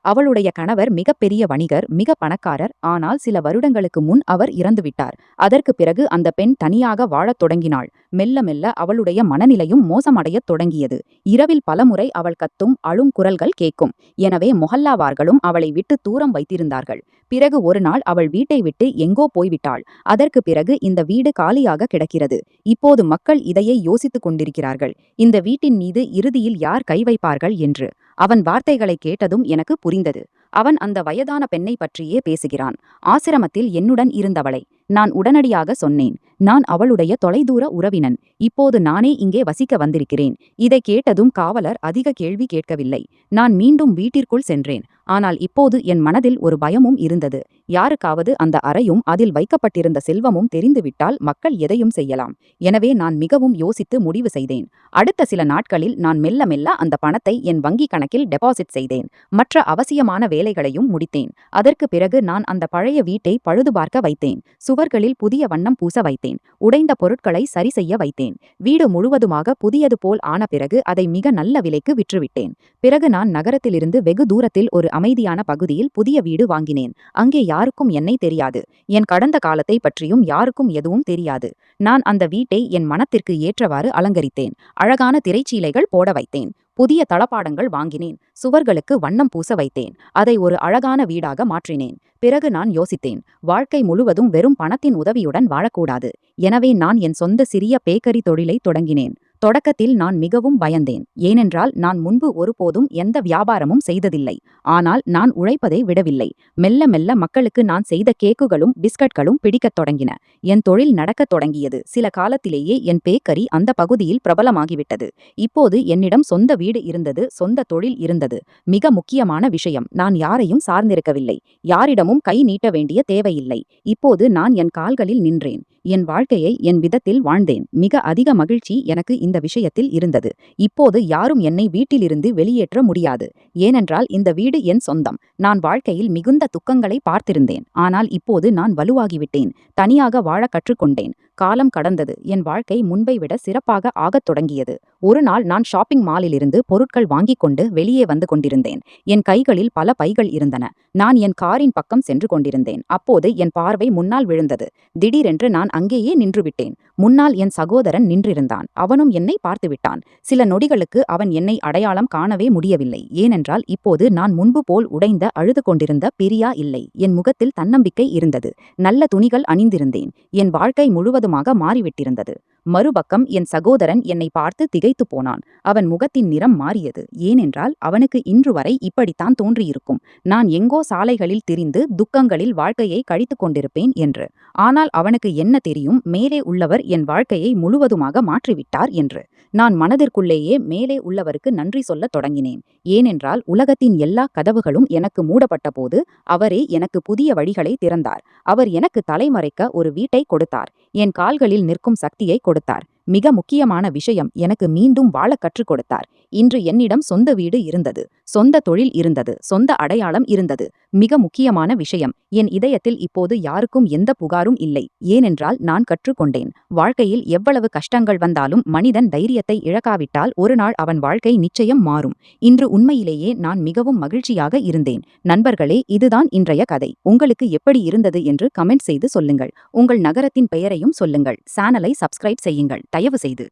அவளுடைய கணவர் மிகப்பெரிய வணிகர், மிக பணக்காரர். ஆனால் சில வருடங்களுக்கு முன் அவர் இறந்துவிட்டார். அதற்கு பிறகு அந்த பெண் தனியாக வாழத் தொடங்கினாள். மெல்ல மெல்ல அவளுடைய மனநிலையும் மோசமடையத் தொடங்கியது. இரவில் பலமுறை அவள் கத்தும், அழும் குரல்கள் கேட்கும். எனவே மொஹல்லாவார்களும் அவளை விட்டு தூரம் வைத்திருந்தார்கள். பிறகு ஒரு நாள் அவள் வீட்டை விட்டு எங்கோ போய்விட்டாள். அதற்கு பிறகு இந்த வீடு காலியாக கிடக்கிறது. இப்போது மக்கள் இதையே யோசித்துக் கொண்டிருக்கிறார்கள். இந்த வீட்டின் மீது இறுதியில் யார் கை வைப்பார்கள் என்று. அவன் வார்த்தைகளை கேட்டதும் எனக்கு புரிந்தது. அவன் அந்த வயதான பெண்ணை பற்றியே பேசுகிறான். ஆசிரமத்தில் என்னுடன் இருந்தவளை. நான் உடனடியாக சொன்னேன், நான் அவளுடைய தொலைதூர உறவினன். இப்போது நானே இங்கே வசிக்க வந்திருக்கிறேன். இதை கேட்டதும் காவலர் அதிக கேள்வி கேட்கவில்லை. நான் மீண்டும் வீட்டிற்குள் சென்றேன். ஆனால் இப்போது என் மனதில் ஒரு பயமும் இருந்தது. யாருக்காவது அந்த அறையும் அதில் வைக்கப்பட்டிருந்த செல்வமும் தெரிந்துவிட்டால் மக்கள் எதையும் செய்யலாம். எனவே நான் மிகவும் யோசித்து முடிவு செய்தேன். அடுத்த சில நாட்களில் நான் மெல்ல மெல்ல அந்த பணத்தை என் வங்கி கணக்கில் டெபாசிட் செய்தேன். மற்ற அவசியமான வேலைகளையும் முடித்தேன். அதற்கு பிறகு நான் அந்த பழைய வீட்டை பழுதுபார்க்க வைத்தேன். சுவர்களில் புதிய வண்ணம் பூச வைத்தேன். உடைந்த பொருட்களை சரி செய்ய வைத்தேன். வீடு முழுவதுமாக புதியது போல் ஆன பிறகு அதை மிக நல்ல விலைக்கு விற்றுவிட்டேன். பிறகு நான் நகரத்திலிருந்து வெகு தூரத்தில் ஒரு அமைதியான பகுதியில் புதிய வீடு வாங்கினேன். அங்கே யாருக்கும் என்னை தெரியாது. என் கடந்த காலத்தை பற்றியும் யாருக்கும் எதுவும் தெரியாது. நான் அந்த வீட்டை என் மனத்திற்கு ஏற்றவாறு அலங்கரித்தேன். அழகான திரைச்சீலைகள் போட வைத்தேன். புதிய தளபாடங்கள் வாங்கினேன். சுவர்களுக்கு வண்ணம் பூச வைத்தேன். அதை ஒரு அழகான வீடாக மாற்றினேன். பிறகு நான் யோசித்தேன், வாழ்க்கை முழுவதும் வெறும் பணத்தின் உதவியுடன் வாழக்கூடாது. எனவே நான் என் சொந்த சிறிய பேக்கரி தொழிலை தொடங்கினேன். தொடக்கத்தில் நான் மிகவும் பயந்தேன். ஏனென்றால் நான் முன்பு ஒருபோதும் எந்த வியாபாரமும் செய்ததில்லை. ஆனால் நான் உழைப்பதை விடவில்லை. மெல்ல மெல்ல மக்களுக்கு நான் செய்த கேக்குகளும் பிஸ்கட்களும் பிடிக்கத் தொடங்கின. என் தொழில் நடக்கத் தொடங்கியது. சில காலத்திலேயே என் பேக்கரி அந்த பகுதியில் பிரபலமாகிவிட்டது. இப்போது என்னிடம் சொந்த வீடு இருந்தது, சொந்த தொழில் இருந்தது. மிக முக்கியமான விஷயம், நான் யாரையும் சார்ந்திருக்கவில்லை. யாரிடமும் கை நீட்ட வேண்டிய தேவையில்லை. இப்போது நான் என் கால்களில் நின்றேன். என் வாழ்க்கையை என் விதத்தில் வாழ்ந்தேன். மிக அதிக மகிழ்ச்சி எனக்கு இந்த விஷயத்தில் இருந்தது. இப்போது யாரும் என்னை வீட்டிலிருந்து வெளியேற்ற முடியாது. ஏனென்றால் இந்த வீடு என் சொந்தம். நான் வாழ்க்கையில் மிகுந்த துக்கங்களை பார்த்திருந்தேன். ஆனால் இப்போது நான் வலுவாகிவிட்டேன். தனியாக வாழ கற்றுக்கொண்டேன். காலம் கடந்தது. என் வாழ்க்கை முன்பை விட சிறப்பாக ஆகத் தொடங்கியது. ஒரு நாள் நான் ஷாப்பிங் மாலிலிருந்து பொருட்கள் வாங்கிக் கொண்டு வெளியே வந்து கொண்டிருந்தேன். என் கைகளில் பல பைகள் இருந்தன. நான் என் காரின் பக்கம் சென்று கொண்டிருந்தேன். அப்போது என் பார்வை முன்னால் விழுந்தது. திடீரென்று நான் அங்கேயே நின்றுவிட்டேன். முன்னால் என் சகோதரன் நின்றிருந்தான். அவனும் என்னை பார்த்துவிட்டான். சில நொடிகளுக்கு அவன் என்னை அடையாளம் காணவே முடியவில்லை. ஏனென்றால் இப்போது நான் முன்பு போல் உடைந்த அழுது கொண்டிருந்த பிரியா இல்லை. என் முகத்தில் தன்னம்பிக்கை இருந்தது. நல்ல துணிகள் அணிந்திருந்தேன். என் வாழ்க்கை முழுவதுமாக மாறிவிட்டிருந்தது. மறுபக்கம் என் சகோதரன் என்னை பார்த்து திகைத்து போனான். அவன் முகத்தின் நிறம் மாறியது. ஏனென்றால் அவனுக்கு இன்று வரை இப்படித்தான் தோன்றியிருக்கும். நான் எங்கோ சாலைகளில் திரிந்து துக்கங்களில் வாழ்க்கையை கழித்துக் கொண்டிருப்பேன் என்று. ஆனால் அவனுக்கு என்ன தெரியும், மேலே உள்ளவர் என் வாழ்க்கையை முழுவதுமாக மாற்றிவிட்டார் என்று. நான் மனதிற்குள்ளேயே மேலே உள்ளவருக்கு நன்றி சொல்லத் தொடங்கினேன். ஏனென்றால் உலகத்தின் எல்லா கதவுகளும் எனக்கு மூடப்பட்ட போது அவரே எனக்கு புதிய வழிகளை திறந்தார். அவர் எனக்கு தலைமறைக்க ஒரு வீட்டை கொடுத்தார். என் கால்களில் நிற்கும் சக்தியை கொடுத்தார். மிக முக்கியமான விஷயம், எனக்கு மீண்டும் வாழ கற்றுக் கொடுத்தார். இன்று என்னிடம் சொந்த வீடு இருந்தது. சொந்த தொழில் இருந்தது. சொந்த அடையாளம் இருந்தது. மிக முக்கியமான விஷயம், என் இதயத்தில் இப்போது யாருக்கும் எந்த புகாரும் இல்லை. ஏனென்றால் நான் கற்றுக்கொண்டேன், வாழ்க்கையில் எவ்வளவு கஷ்டங்கள் வந்தாலும் மனிதன் தைரியத்தை இழக்காவிட்டால் ஒரு நாள் அவன் வாழ்க்கை நிச்சயம் மாறும். இன்று உண்மையிலேயே நான் மிகவும் மகிழ்ச்சியாக இருந்தேன். நண்பர்களே, இதுதான் இன்றைய கதை. உங்களுக்கு எப்படி இருந்தது என்று கமெண்ட் செய்து சொல்லுங்கள். உங்கள் நகரத்தின் பெயரையும் சொல்லுங்கள். சேனலை சப்ஸ்கிரைப் செய்யுங்கள் தயவு செய்து.